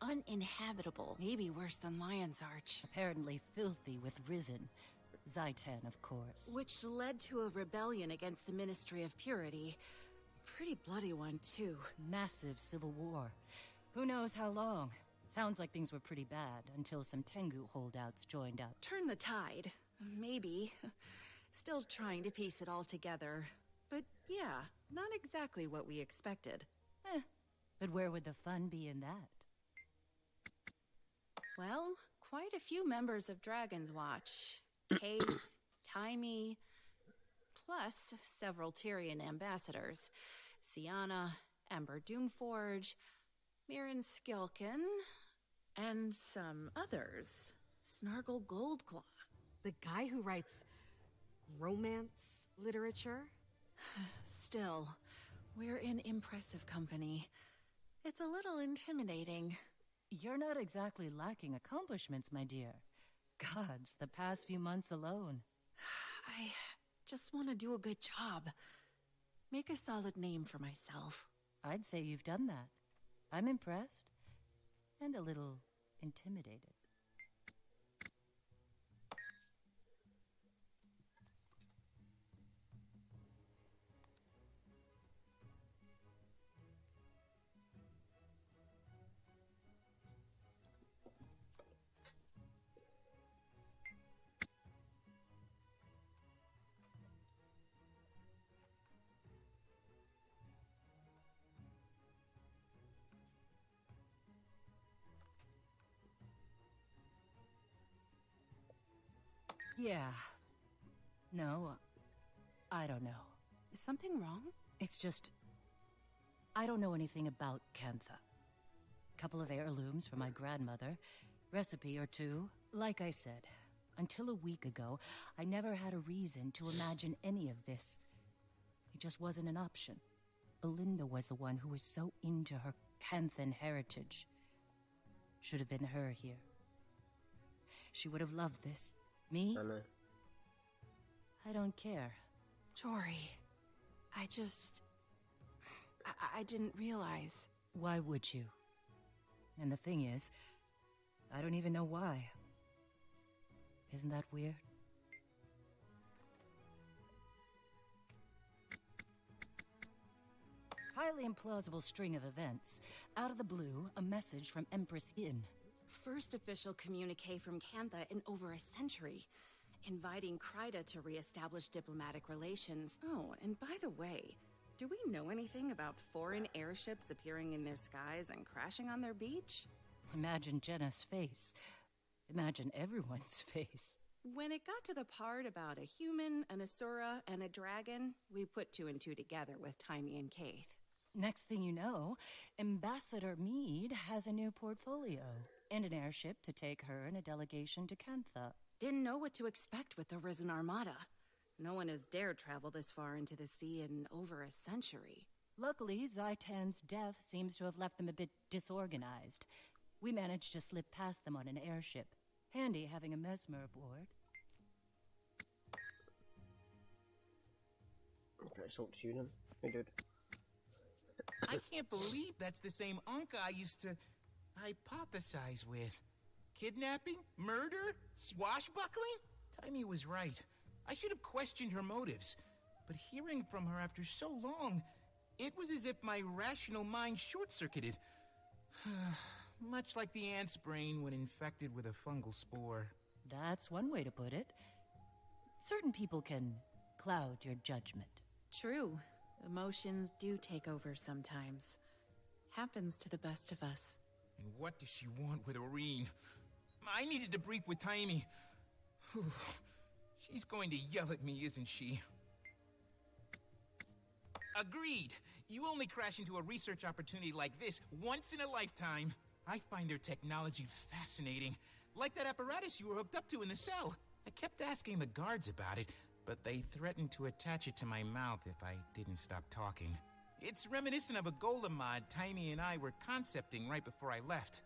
Uninhabitable, maybe worse than Lion's Arch. Apparently filthy with Risen. Zaitan, of course. Which led to a rebellion against the Ministry of Purity. Pretty bloody one, too. Massive civil war. Who knows how long? Sounds like things were pretty bad until some Tengu holdouts joined up. Turn the tide. Maybe. Still trying to piece it all together. But yeah, not exactly what we expected. But where would the fun be in that? Well, quite a few members of Dragon's Watch. Cave, Taimi, plus several Tyrian ambassadors. Sienna, Ember Doomforge, Mirren Skilkin, and some others. Snargle Goldclaw. The guy who writes romance literature? Still, we're in impressive company. It's a little intimidating. You're not exactly lacking accomplishments, my dear. Gods, the past few months alone. I just want to do a good job. Make a solid name for myself. I'd say you've done that. I'm impressed. And a little intimidated. Yeah. No, I don't know. Is something wrong? It's just... I don't know anything about Cantha. Couple of heirlooms from my grandmother, recipe or two. Like I said, until a week ago, I never had a reason to imagine any of this. It just wasn't an option. Belinda was the one who was so into her Canthan heritage. Should have been her here. She would have loved this. Me? I don't care. Jory, I didn't realize. Why would you? And the thing is, I don't even know why. Isn't that weird? Highly implausible string of events. Out of the blue, a message from Empress Yin. First official communique from Cantha in over a century, inviting Kryda to re-establish diplomatic relations. Oh, and by the way, do we know anything about foreign airships appearing in their skies and crashing on their beach? Imagine Jenna's face. Imagine everyone's face. When it got to the part about a human, an Asura, and a dragon, we put 2 and 2 together with Taimi and Kaith. Next thing you know, Ambassador Meade has a new portfolio and an airship to take her and a delegation to Cantha. Didn't know what to expect with the Risen Armada. No one has dared travel this far into the sea in over a century. Luckily, Zaitan's death seems to have left them a bit disorganized. We managed to slip past them on an airship. Handy having a Mesmer aboard. Okay, talk to you then. Hey, dude. I can't believe that's the same Anka I used to hypothesize with. Kidnapping? Murder? Swashbuckling? Taimi was right. I should have questioned her motives. But hearing from her after so long, it was as if my rational mind short-circuited. Much like the ant's brain when infected with a fungal spore. That's one way to put it. Certain people can cloud your judgment. True. Emotions do take over sometimes. Happens to the best of us. And what does she want with Aurene? I needed to brief with Taimi. She's going to yell at me, isn't she? Agreed. You only crash into a research opportunity like this once in a lifetime. I find their technology fascinating. Like that apparatus you were hooked up to in the cell. I kept asking the guards about it, but they threatened to attach it to my mouth if I didn't stop talking. It's reminiscent of a golem mod Taimi and I were concepting right before I left.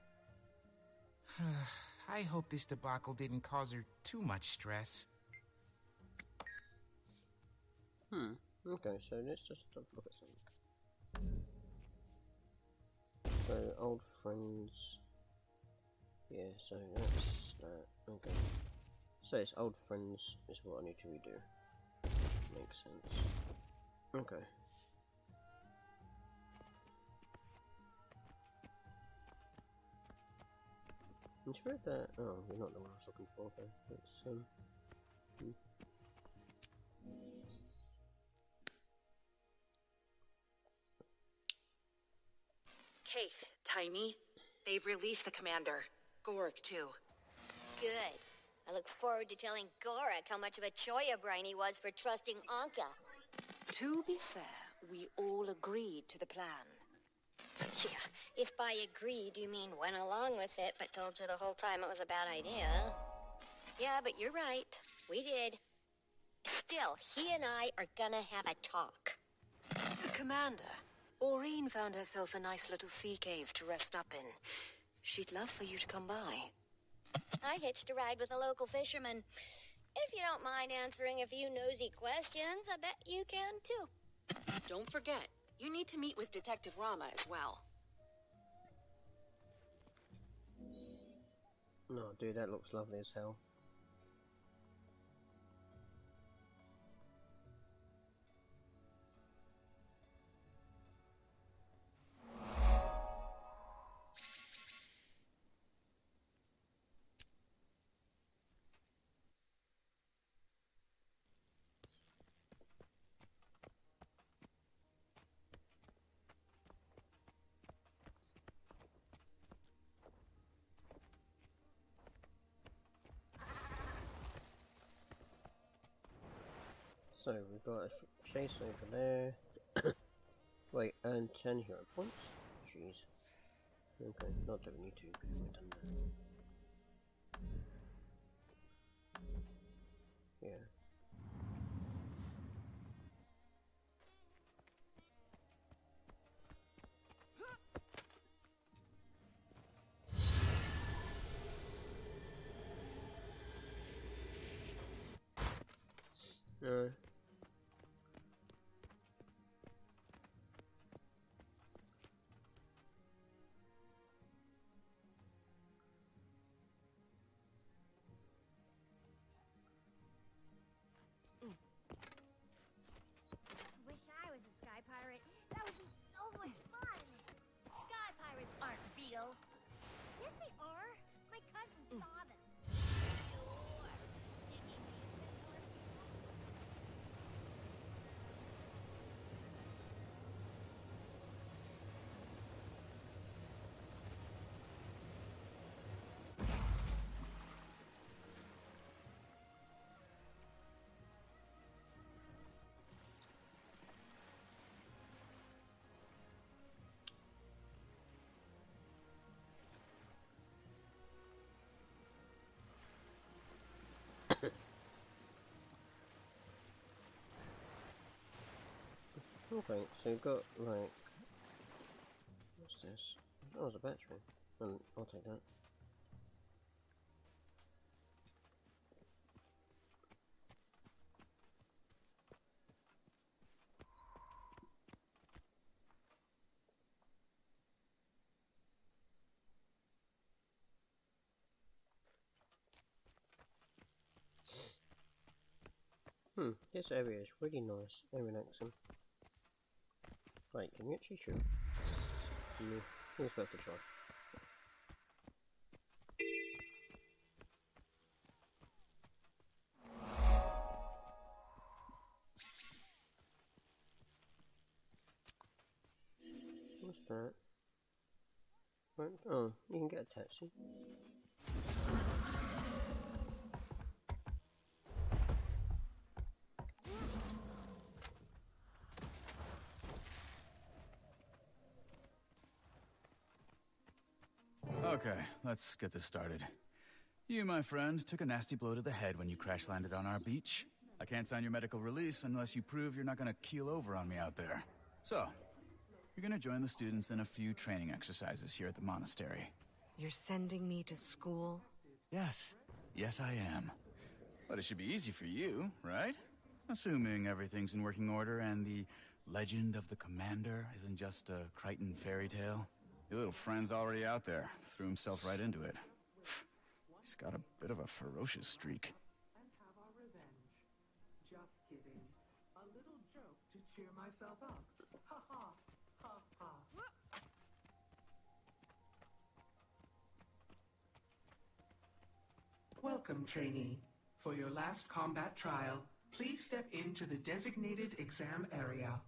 I hope this debacle didn't cause her too much stress. Okay, so let's just look at something. So, old friends. Yeah, so that's that. Okay. So it's old friends is what I need to redo. Makes sense. Okay. I'm sure that. Oh, you're not the one I was looking for. Okay. Let's Kaith, Taimi, they've released the commander. Gorik, too. Good. I look forward to telling Gorik how much of a choya brain he was for trusting Anka. To be fair, we all agreed to the plan. Yeah, if by agreed you mean went along with it, but told you the whole time it was a bad idea. Yeah, but you're right. We did. Still, he and I are gonna have a talk. Commander, Aurene found herself a nice little sea cave to rest up in. She'd love for you to come by. I hitched a ride with a local fisherman. If you don't mind answering a few nosy questions, I bet you can too. Don't forget, you need to meet with Detective Rama as well. No, dude, that looks lovely as hell. So we've got a chase over there. Wait, and 10 hero points? Jeez. Okay, not that we need to, because we've done that. Yeah. Okay, so you've got, like... What's this? Oh, it's a battery. I'll take that. This area is really nice and relaxing. Right, can you actually shoot? It's worth a try. What's that? Oh, you can get a taxi. Okay, let's get this started. You, my friend, took a nasty blow to the head when you crash landed on our beach. I can't sign your medical release unless you prove you're not gonna keel over on me out there. So, you're gonna join the students in a few training exercises here at the monastery. You're sending me to school? Yes. Yes, I am. But it should be easy for you, right? Assuming everything's in working order and the legend of the commander isn't just a Crichton fairy tale. Your little friend's already out there. Threw himself right into it. He's got a bit of a ferocious streak. Have our revenge. Just kidding. A little joke to cheer myself up. Ha ha. Ha ha. Welcome, trainee. For your last combat trial, please step into the designated exam area.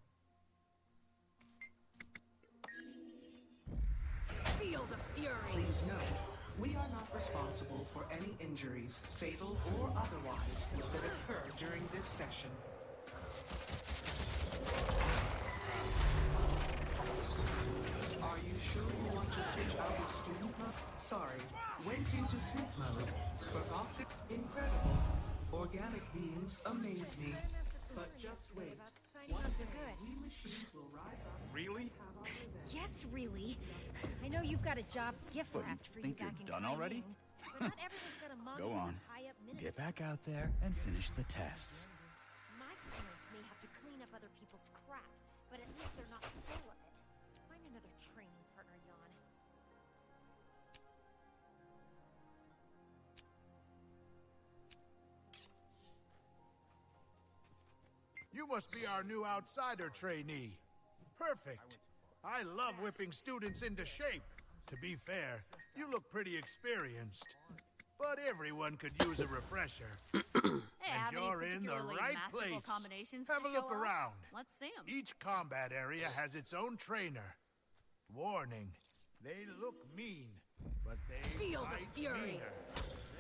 Feel the fury! Please note, we are not responsible for any injuries, fatal or otherwise, that occur during this session. Are you sure you want to switch out of student mode? Sorry, went into sleep mode. Forgot the incredible. Organic beings amaze me. But just wait. One day, we machines will rise up. Really? Yes, really. I know you've got a job gift What, wrapped you for think you you're back in done already? But not everyone's got a mug Go and on. a high-up Get back out there and finish the tests. My parents may have to clean up other people's crap, but at least they're not full of it. Find another training partner, Jan. You must be our new outsider trainee. Perfect. I love whipping students into shape. To be fair, you look pretty experienced. But everyone could use a refresher. And you're in the right place. Have a look around. Let's see them. Each combat area has its own trainer. Warning, they look mean, but they Feel the fight fury. meaner.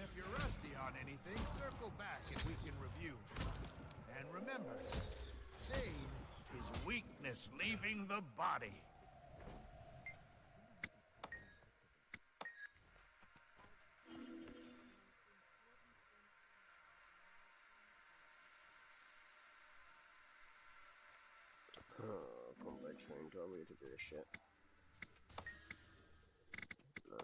If you're rusty on anything, circle back and we can review. And remember, pain is weakness leaving the body. Combat train, do I really to do this shit? No.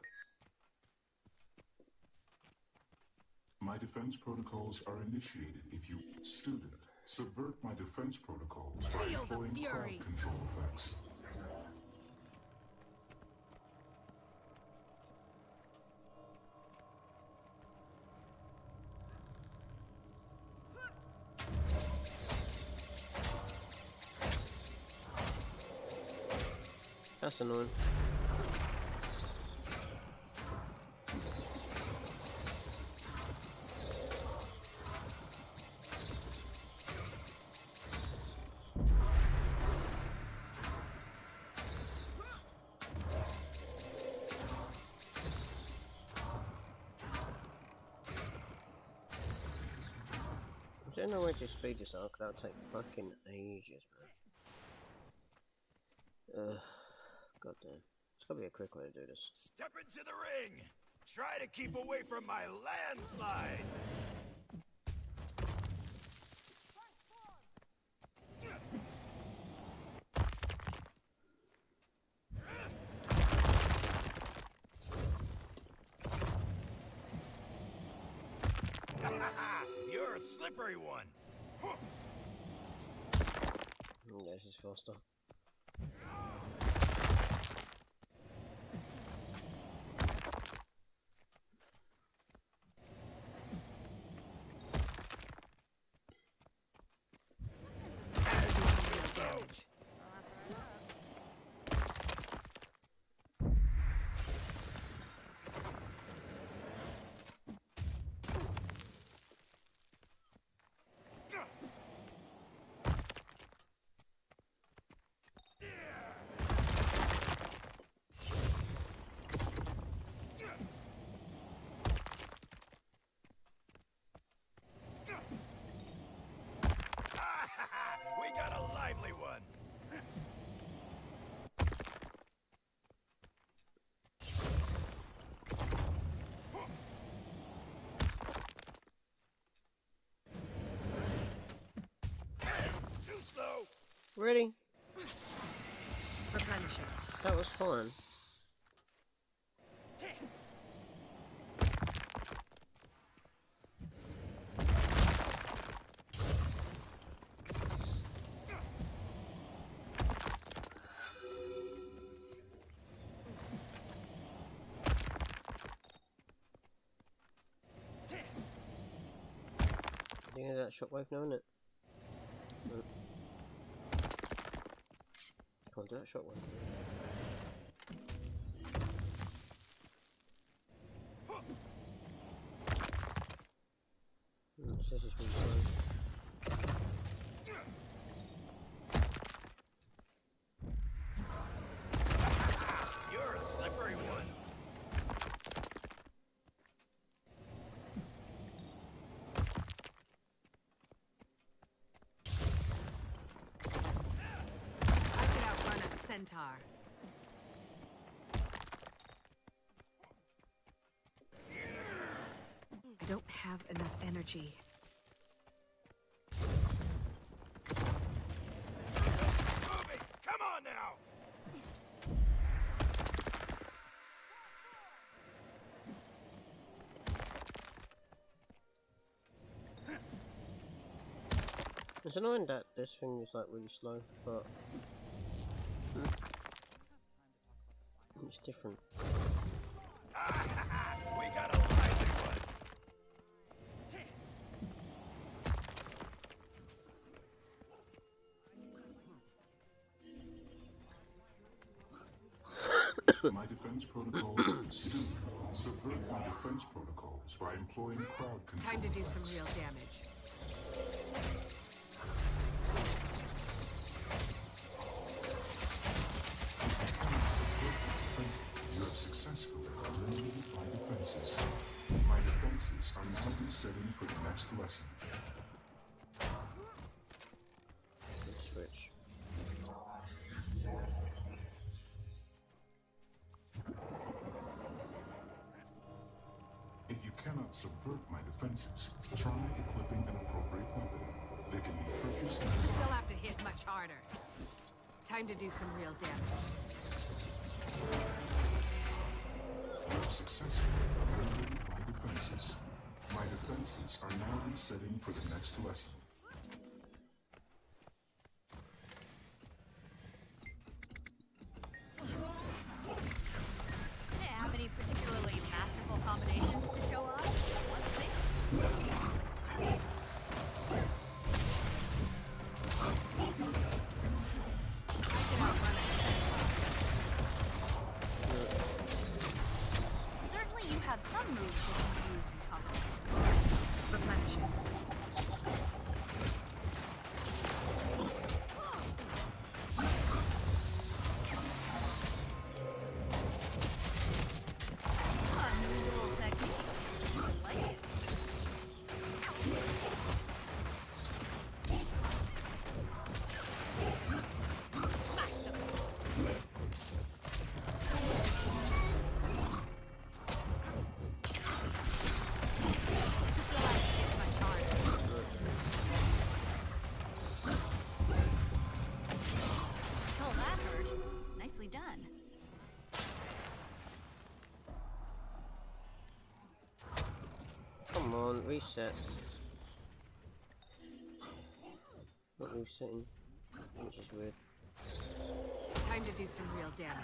My defense protocols are initiated if you, student, subvert my defense protocols by Feel the employing crowd fury. control effects. That's annoying. Is there no way to speed this up? That'll take fucking ages, man. God damn. It's gotta be a quick way to do this. Step into the ring! Try to keep away from my landslide! slippery one. Oh, this is faster. We got a lively one. Too slow. Really? Replenishing. That was fun. I think that shockwave now, isn't it? No. Can't do that shockwave. It says it's been slow. You're a slippery one. I could outrun a centaur. I don't have enough energy. Moving. Come on now. It's annoying that this thing is like really slow, but it's different. We got a lively one. My defense protocols subvert my defense protocols by employing crowd control. Time to do some real damage. You have successfully eliminated my defenses. My defenses are now resetting for the next lesson. Let's switch. If you cannot subvert my defenses, try equipping an appropriate weapon. They can be purchased and You'll have to hit much harder. Time to do some real damage. You have successfully eliminated my defenses. My defenses are now resetting for the next lesson. Have any particularly masterful combinations to show off? Let's see. Certainly you have some moves that can be used in combination. Replenishing. Unusual technique. I like it. Smashed him. Oh, that hurt. Nicely done. Come on, reset. not resetting, which is weird. Time to do some real damage.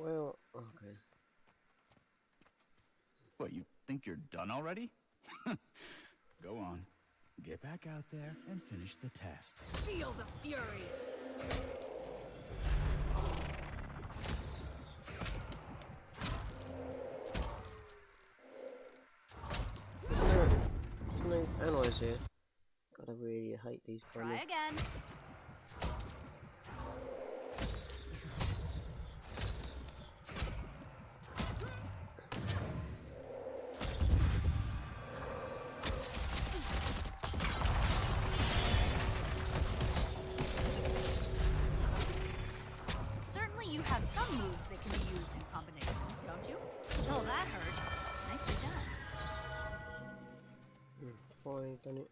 Well, okay. What, you think you're done already? Go on. Get back out there and finish the tests. Feel the fury! There's no alloys here. God, I really hate these. Try again. You have some moves that can be used in combination, don't you? Oh, that hurt. Nicely done. Finally done it.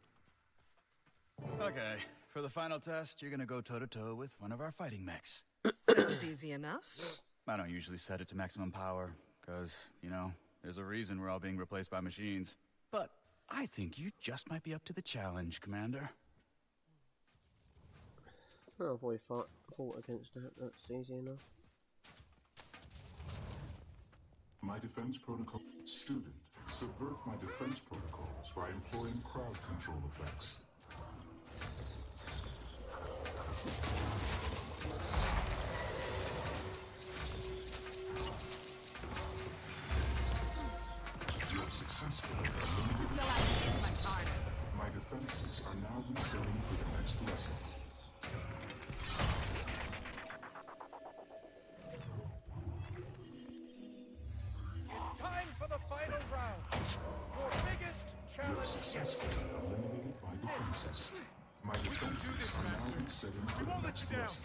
Okay, for the final test, you're gonna go toe-to-toe with one of our fighting mechs. Sounds easy enough. I don't usually set it to maximum power, because, you know, there's a reason we're all being replaced by machines. But I think you just might be up to the challenge, Commander. I've already fought against that, that's easy enough. My defense protocol. Student, subvert my defense protocols by employing crowd control effects. You have successfully eliminated my defenses are now resetting for the next lesson. It's time for the final round. Your biggest challenge. You have successfully eliminated my defenses. My defenses are now resetting for the next lesson.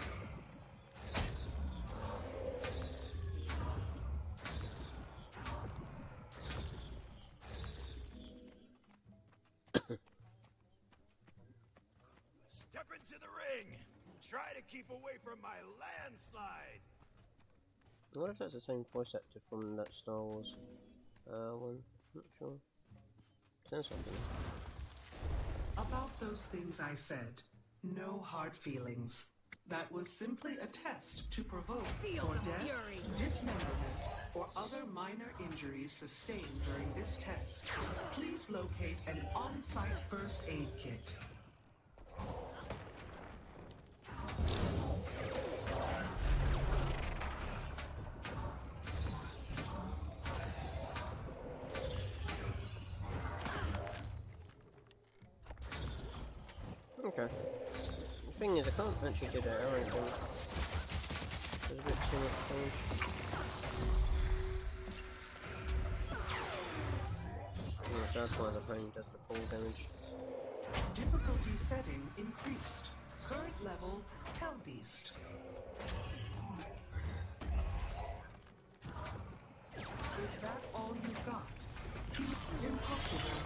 Step into the ring. Try to keep away from my landslide. I wonder if that's the same voice actor from that Star Wars one. Not sure. Sounds something. About those things I said, no hard feelings. That was simply a test to provoke for death, dismemberment, or other minor injuries sustained during this test. Please locate an on-site first aid kit. Okay. The thing is, I can't actually do that arrow thing. There's a bit too much damage. So that's why the pain does the full damage. Difficulty setting increased. Current level, Hellbeast. Is that all you've got? Impossible.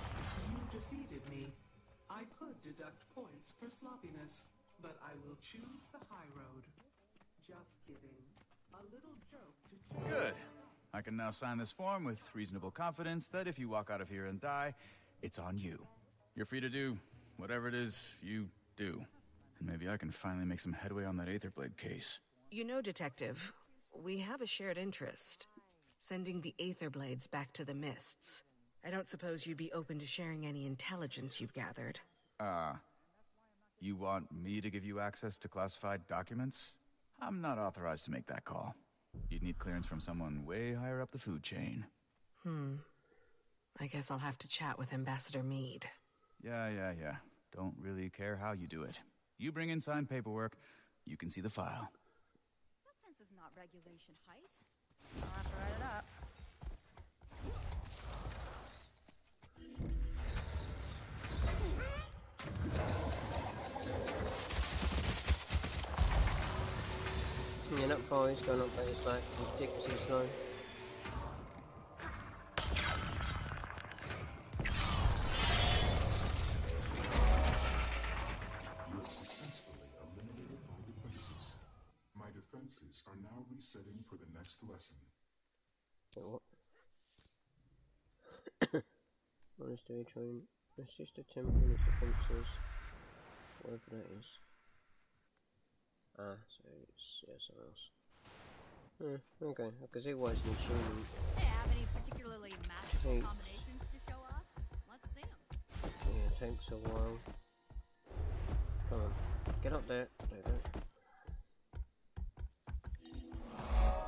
You defeated me. I could deduct points for sloppiness, but I will choose the high road. Just kidding. A little joke to... Good. I can now sign this form with reasonable confidence that if you walk out of here and die, it's on you. You're free to do whatever it is you do. And maybe I can finally make some headway on that Aetherblade case. You know, Detective, we have a shared interest. Sending the Aetherblades back to the Mists. I don't suppose you'd be open to sharing any intelligence you've gathered. You want me to give you access to classified documents? I'm not authorized to make that call. You'd need clearance from someone way higher up the food chain. I guess I'll have to chat with Ambassador Meade. Yeah. Don't really care how you do it. You bring in signed paperwork, you can see the file. That fence is not regulation height. I'll have to write it up. Yeah, that far is going up there, it's like ridiculously slow. are now resetting for the next lesson. Wait, what? Monastery train. Assist the temple and its defences. Whatever that is. Ah, so it's something else. Okay, I can see why it's an achievement. Hey, have any particularly magical combinations to show off? Let's see them. Yeah, it takes a while. Come on, get up there. There you go.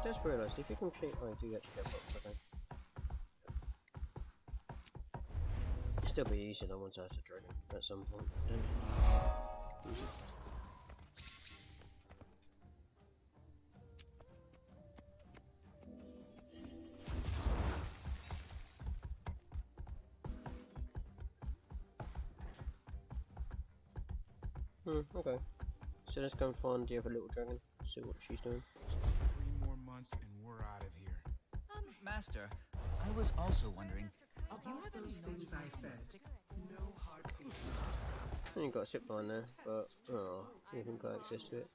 Just realised if you complete. Oh, do you actually get books? Okay. It'll still be easier than once I have to dragon at some point. Okay. So let's go and find the other little dragon. See what she's doing. Just 3 more months and we're out of here. Master, I was also wondering. Do you have those things I said? No hard feelings. I ain't got a zip line there, but you haven't got access to it.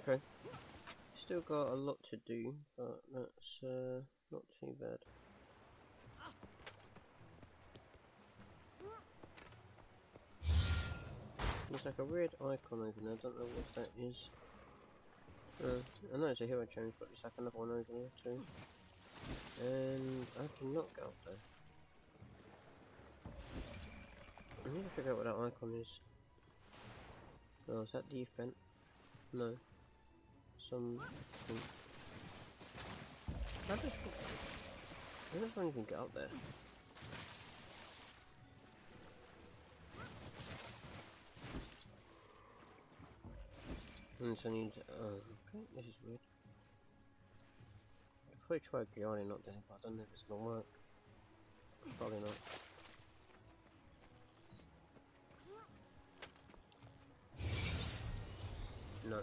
Okay. Still got a lot to do, but that's not too bad. There's like a red icon over there, I don't know what that is. I know it's a hero change, but it's like another one over there too. And I cannot go up there. I need to figure out what that icon is. Oh, is that the event? No. Something. I just won't even get up there. So I need. Okay, this is weird. I could probably try Gianni not there, but I don't know if it's gonna work. Probably not. No.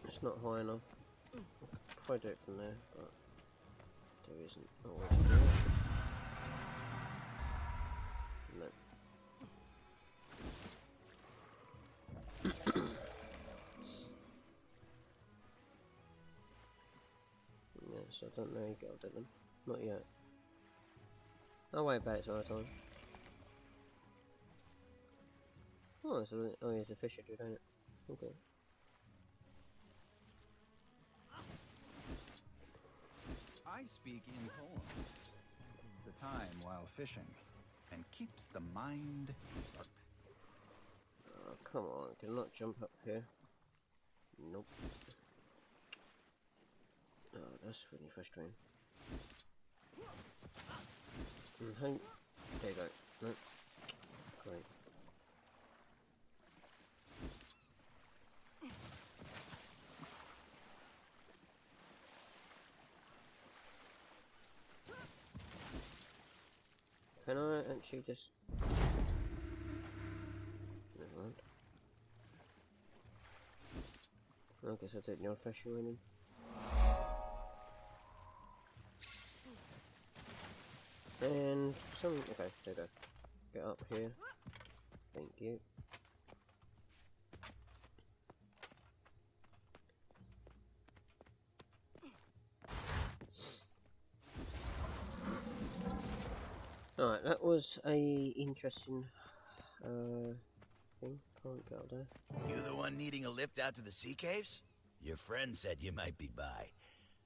It's not high enough. I could probably do it from there, but there isn't a way to do it. No. Yeah, so I don't know how you get up there then. Not yet. I'll wait about it some other time. Oh, it's a, it's a fisher dude, ain't it? Okay. I speak in poems. The time while fishing, and keeps the mind. Oh, come on, can I not jump up here? Nope. Oh, that's really frustrating. There you go. Nope. Great. Can I actually just... Never mind. I guess I'll take the old fashioned one in. And for some... okay, there you go. Get up here. Thank you. Alright, that was a interesting thing. Can't get up there. You the one needing a lift out to the sea caves? Your friend said you might be by.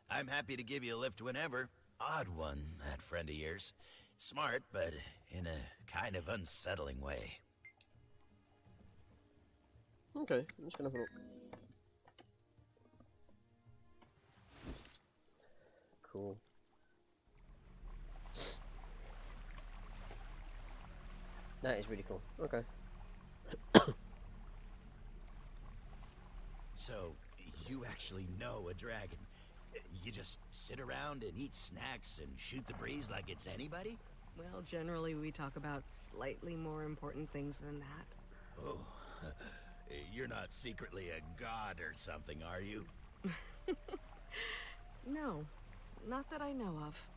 I'm happy to give you a lift whenever. Odd one, that friend of yours. Smart, but in a kind of unsettling way. Okay, I'm just gonna have a look. Cool. That is really cool. Okay. So, you actually know a dragon? You just sit around and eat snacks and shoot the breeze like it's anybody? Well, generally we talk about slightly more important things than that. Oh, you're not secretly a god or something, are you? No, not that I know of.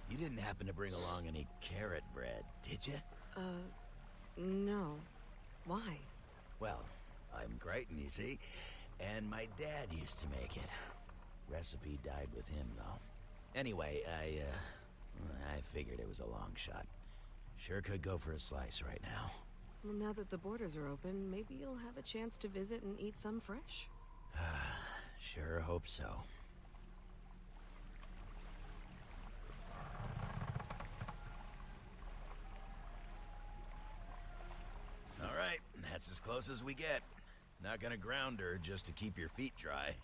You didn't happen to bring along any carrot bread, did you? No. Why? Well, I'm Crichton, you see, and my dad used to make it. Recipe died with him, though. Anyway, I figured it was a long shot. Sure could go for a slice right now. Well, now that the borders are open, maybe you'll have a chance to visit and eat some fresh. Sure hope so. All right, that's as close as we get. Not gonna ground her just to keep your feet dry.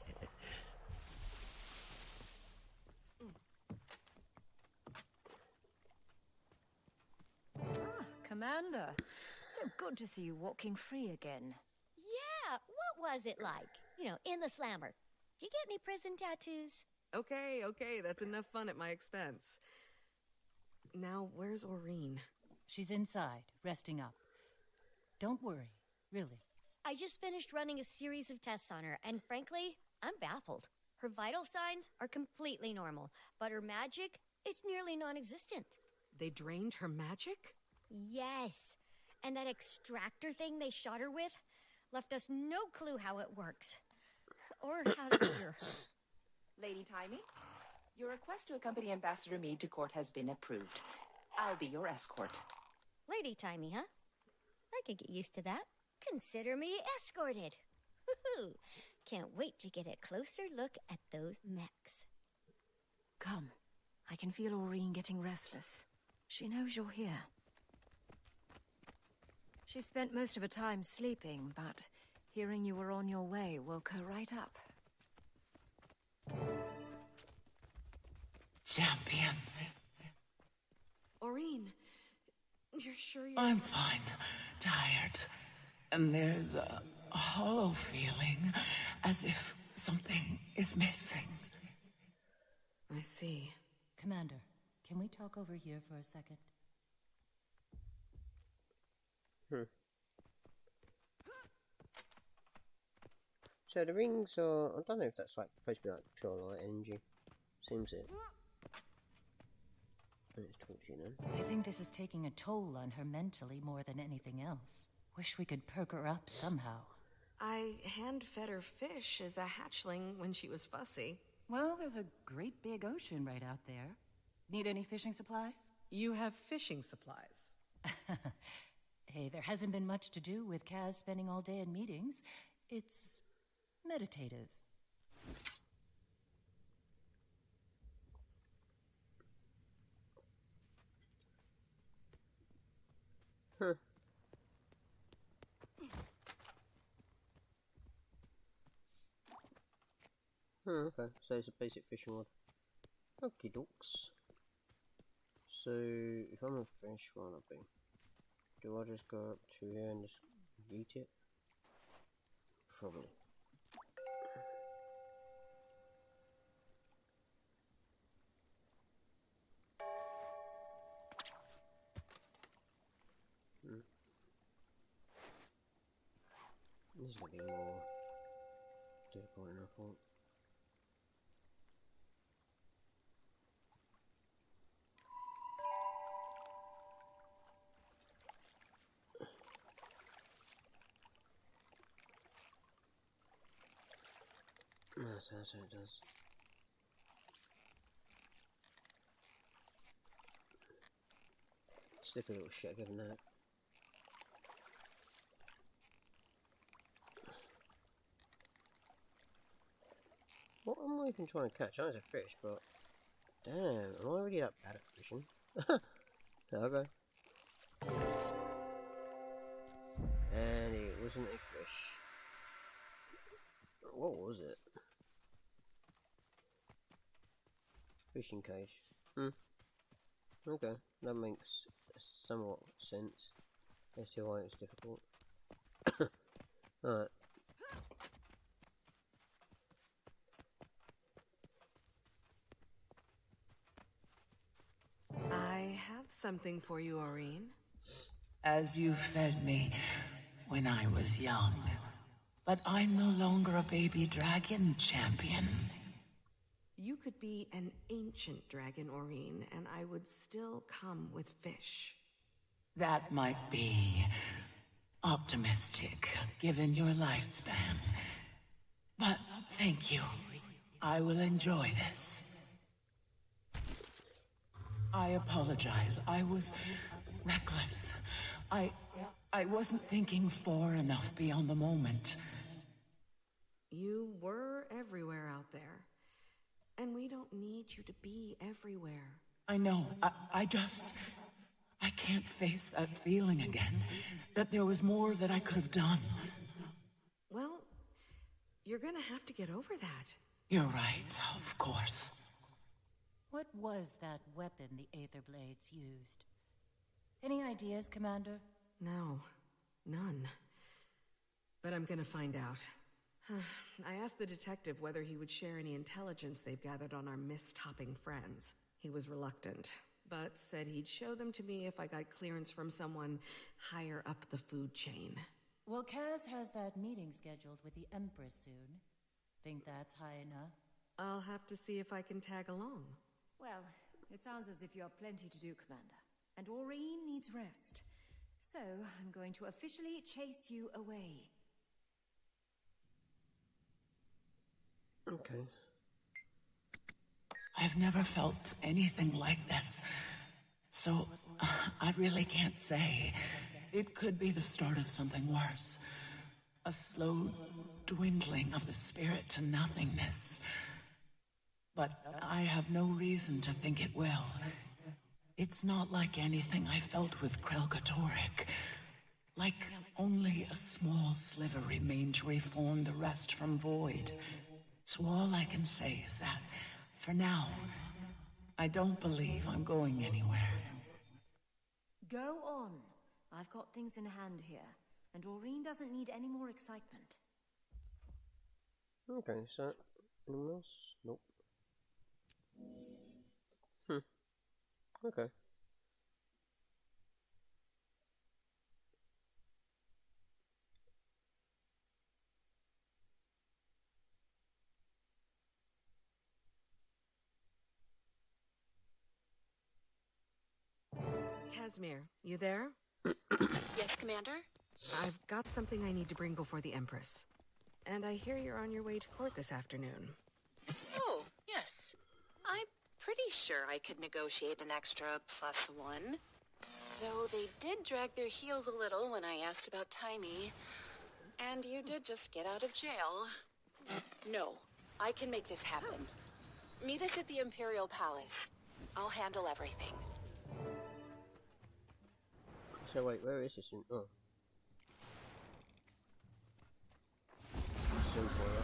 Commander. So good to see you walking free again. Yeah, what was it like? You know, in the slammer. Did you get any prison tattoos? Okay, that's enough fun at my expense. Now, where's Aurene? She's inside, resting up. Don't worry, really. I just finished running a series of tests on her, and frankly, I'm baffled. Her vital signs are completely normal, but her magic, it's nearly non-existent. They drained her magic? Yes. And that extractor thing they shot her with left us no clue how it works. Or how to cure her. Lady Taimi, your request to accompany Ambassador Meade to court has been approved. I'll be your escort. Lady Taimi, huh? I could get used to that. Consider me escorted. Woohoo! Can't wait to get a closer look at those mechs. Come. I can feel Aurene getting restless. She knows you're here. She spent most of her time sleeping, but hearing you were on your way woke her right up. Champion. Aurene, you're sure you're... I'm fine. Tired. And there's a hollow feeling, as if something is missing. I see. Commander, can we talk over here for a second? So the rings are, I don't know if that's like supposed to be like pure light energy. Seems it. Let's talk to you then. I think this is taking a toll on her mentally more than anything else. Wish we could perk her up somehow. I hand-fed her fish as a hatchling when she was fussy. Well, there's a great big ocean right out there. Need any fishing supplies? You have fishing supplies. Hey, there hasn't been much to do with Kaz spending all day in meetings. It's meditative. Huh. Okay, so it's a basic fishing rod. Okie dokes. So, if I'm a fish, what would I be? Do I just go up to here and just eat it? Probably. This is gonna be more difficult than I thought. That's how it does. Slippery little shit, given that. What am I even trying to catch? I know it's a fish, but damn, am I really that bad at fishing? Okay. And it wasn't a fish. What was it? Fishing cage. Okay, that makes somewhat sense as to why it's difficult. Alright. I have something for you, Aurene. As you fed me when I was young. But I'm no longer a baby dragon, champion. You could be an ancient dragon, Aurene, and I would still come with fish. That might be optimistic, given your lifespan. But thank you. I will enjoy this. I apologize. I was reckless. I wasn't thinking far enough beyond the moment. You were everywhere out there. And we don't need you to be everywhere. I know. I can't face that feeling again. That there was more that I could have done. Well, you're gonna have to get over that. You're right, of course. What was that weapon the Aether Blades used? Any ideas, Commander? No, none. But I'm gonna find out. I asked the detective whether he would share any intelligence they've gathered on our mist-hopping friends. He was reluctant, but said he'd show them to me if I got clearance from someone higher up the food chain. Well, Kaz has that meeting scheduled with the Empress soon. Think that's high enough? I'll have to see if I can tag along. Well, it sounds as if you have plenty to do, Commander. And Aurene needs rest. So, I'm going to officially chase you away. Okay. I've never felt anything like this. So, I really can't say. It could be the start of something worse. A slow dwindling of the spirit to nothingness. But I have no reason to think it will. It's not like anything I felt with Krelkatorrik. Like only a small sliver remained to reform the rest from void. So all I can say is that, for now, I don't believe I'm going anywhere. Go on. I've got things in hand here, and Aurene doesn't need any more excitement. Okay, so anyone else? Nope. Okay. Casimir, you there? Yes, Commander? I've got something I need to bring before the Empress. And I hear you're on your way to court this afternoon. Oh, yes. I'm pretty sure I could negotiate an extra +1. Though they did drag their heels a little when I asked about Taimi. And you did just get out of jail. No, I can make this happen. Meet us at the Imperial Palace. I'll handle everything. So wait, where is this in? Oh. Simple, yeah.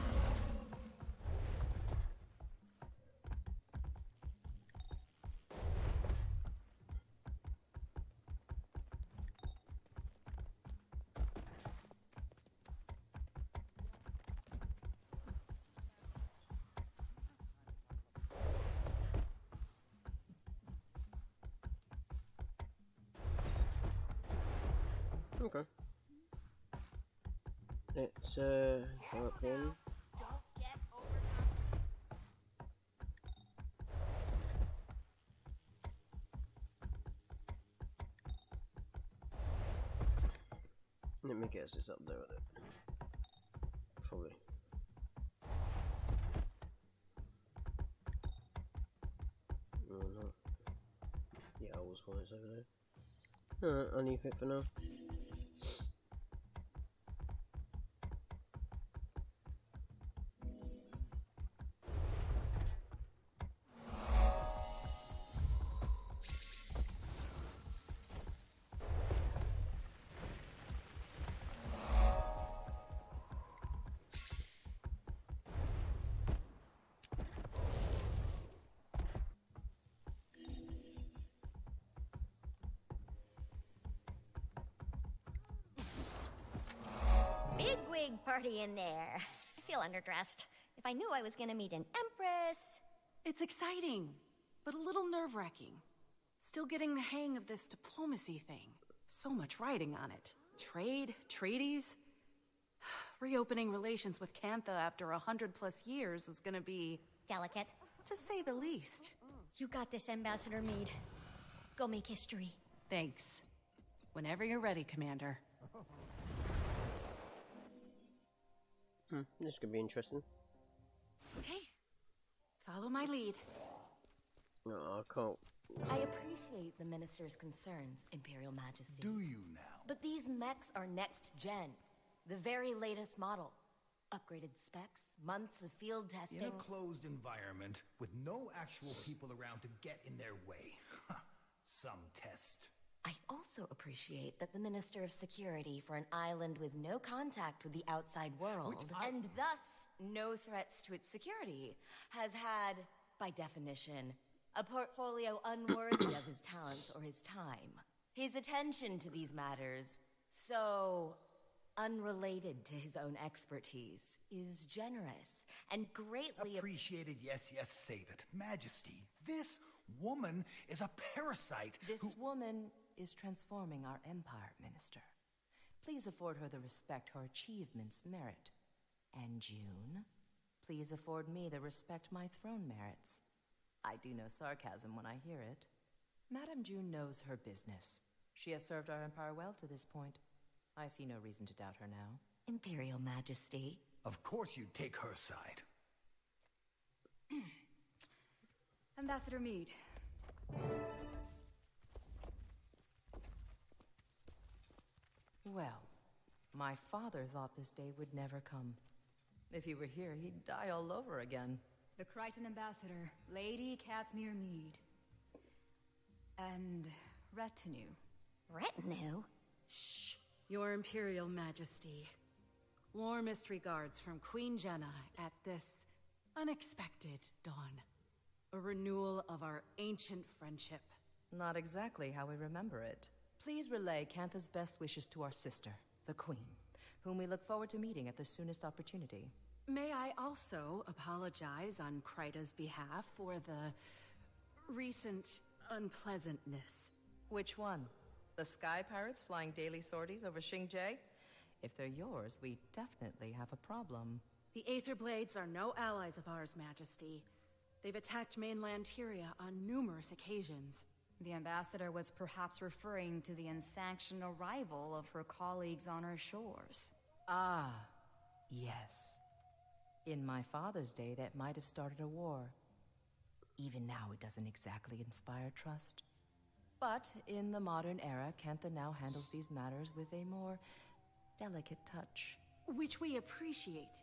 Okay. Let's go up in. Let me guess, it's up there with it. Probably. No, no. Yeah, I was one, it's over there. Alright, I'll leave it for now. Big party in there. I feel underdressed. If I knew I was gonna meet an Empress... It's exciting, but a little nerve-wracking. Still getting the hang of this diplomacy thing. So much writing on it. Trade, treaties. Reopening relations with Cantha after 100+ years is gonna be... delicate. To say the least. You got this, Ambassador Meade. Go make history. Thanks. Whenever you're ready, Commander. This could be interesting. Okay. Follow my lead. No, I can't. I appreciate the Minister's concerns, Imperial Majesty. Do you now? But these mechs are next gen. The very latest model. Upgraded specs, months of field testing. In a closed environment, with no actual people around to get in their way. Some test. I also appreciate that the Minister of Security for an island with no contact with the outside world, and thus no threats to its security, has had, by definition, a portfolio unworthy of his talents or his time. His attention to these matters, so unrelated to his own expertise, is generous and greatly appreciated. Yes, save it. Majesty, this woman is a parasite. This woman is transforming our empire, Minister. Please afford her the respect her achievements merit. And June, please afford me the respect my throne merits. I do no sarcasm when I hear it. Madame June knows her business. She has served our empire well to this point. I see no reason to doubt her now. Imperial Majesty. Of course you'd take her side. Ambassador Meade. Well, my father thought this day would never come. If he were here, he'd die all over again. The Crichton Ambassador, Lady Casimir Meade. And retinue. Retinue? Shh. Your Imperial Majesty. Warmest regards from Queen Jenna at this unexpected dawn. A renewal of our ancient friendship. Not exactly how we remember it. Please relay Cantha's best wishes to our sister, the Queen, whom we look forward to meeting at the soonest opportunity. May I also apologize on Kryta's behalf for the recent unpleasantness. Which one? The Sky Pirates flying daily sorties over Xingje? If they're yours, we definitely have a problem. The Aether Blades are no allies of ours, Majesty. They've attacked mainland Tyria on numerous occasions. The ambassador was perhaps referring to the unsanctioned arrival of her colleagues on our shores. Ah, yes. In my father's day, that might have started a war. Even now, it doesn't exactly inspire trust. But in the modern era, Cantha now handles these matters with a more delicate touch. Which we appreciate.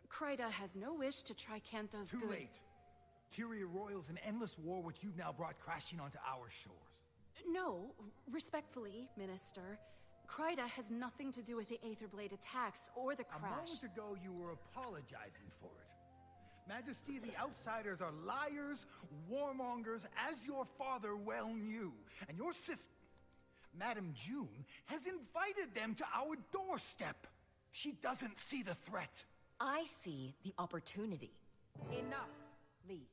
Kryta has no wish to try Cantha's Too late. Tyria roils an endless war which you've now brought crashing onto our shores. No, respectfully, Minister. Kryta has nothing to do with the Aetherblade attacks or the crash. A moment ago, you were apologizing for it. Majesty, the Outsiders are liars, warmongers, as your father well knew. And your sister, Madame June, has invited them to our doorstep. She doesn't see the threat. I see the opportunity. Enough, Lee.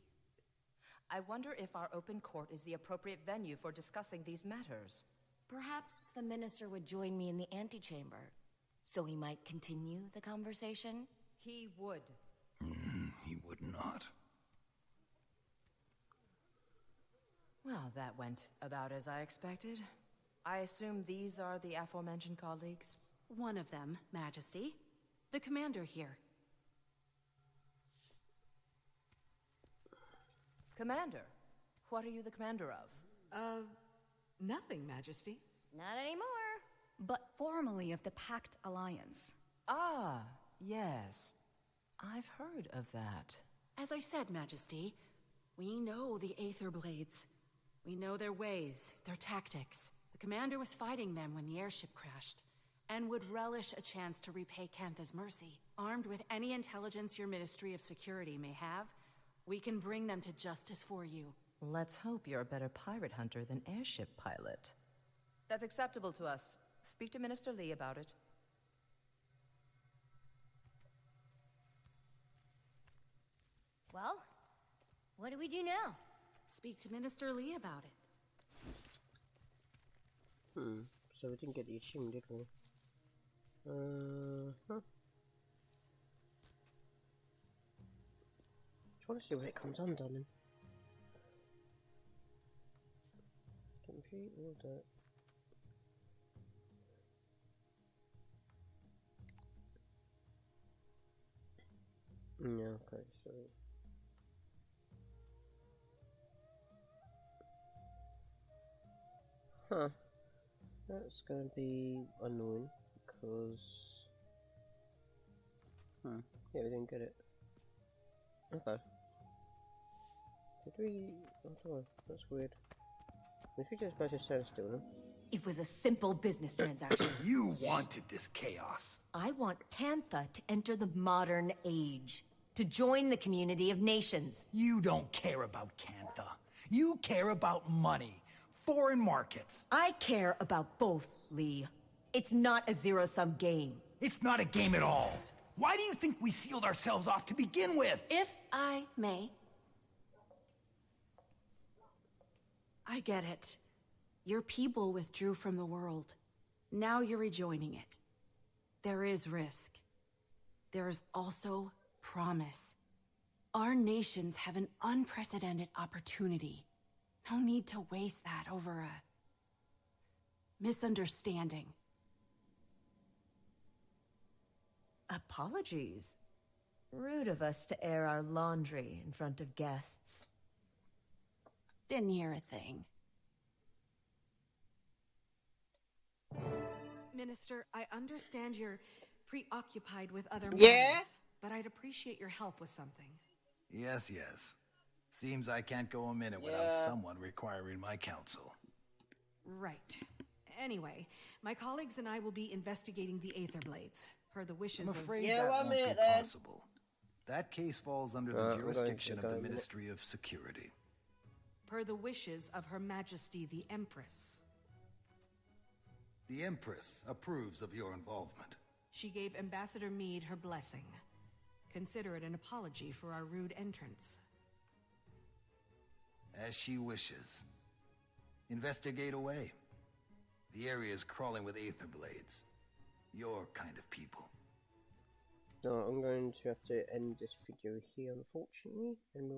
I wonder if our open court is the appropriate venue for discussing these matters. Perhaps the Minister would join me in the antechamber, so we might continue the conversation? He would. He would not. Well, that went about as I expected. I assume these are the aforementioned colleagues? One of them, Majesty. The commander here. Commander? What are you the commander of? Nothing, Majesty. Not anymore. But formerly of the Pact Alliance. Ah, yes. I've heard of that. As I said, Majesty, we know the Aether Blades. We know their ways, their tactics. The commander was fighting them when the airship crashed, and would relish a chance to repay Cantha's mercy. Armed with any intelligence your Ministry of Security may have, we can bring them to justice for you. Let's hope you're a better pirate hunter than airship pilot. That's acceptable to us. Speak to Minister Lee about it. Well, what do we do now? Speak to Minister Lee about it. So we didn't get the achievement, did we? Just want to see what it comes under then. Complete all that. Yeah, okay, so that's gonna be annoying because yeah, we didn't get it. Okay. Did we? I don't know, that's weird. We should just go to stand still, no? It was a simple business transaction. You wanted this chaos. I want Cantha to enter the modern age, to join the community of nations. You don't care about Cantha. You care about money. Foreign markets. I care about both, Lee. It's not a zero-sum game. It's not a game at all. Why do you think we sealed ourselves off to begin with? If I may. I get it. Your people withdrew from the world. Now you're rejoining it. There is risk. There is also promise. Our nations have an unprecedented opportunity. No need to waste that over a misunderstanding. Apologies. Rude of us to air our laundry in front of guests. Didn't hear a thing. Minister, I understand you're preoccupied with other matters, but I'd appreciate your help with something. Yes, yes. Seems I can't go a minute without someone requiring my counsel. Right. Anyway, my colleagues and I will be investigating the Aetherblades, per the wishes I'm of... afraid that won't be possible. That case falls under the jurisdiction of the Ministry of Security. Per the wishes of Her Majesty the Empress. The Empress approves of your involvement. She gave Ambassador Meade her blessing. Consider it an apology for our rude entrance. As she wishes. Investigate away. The area is crawling with Aetherblades. Your kind of people. No, I'm going to have to end this video here, unfortunately, and we'll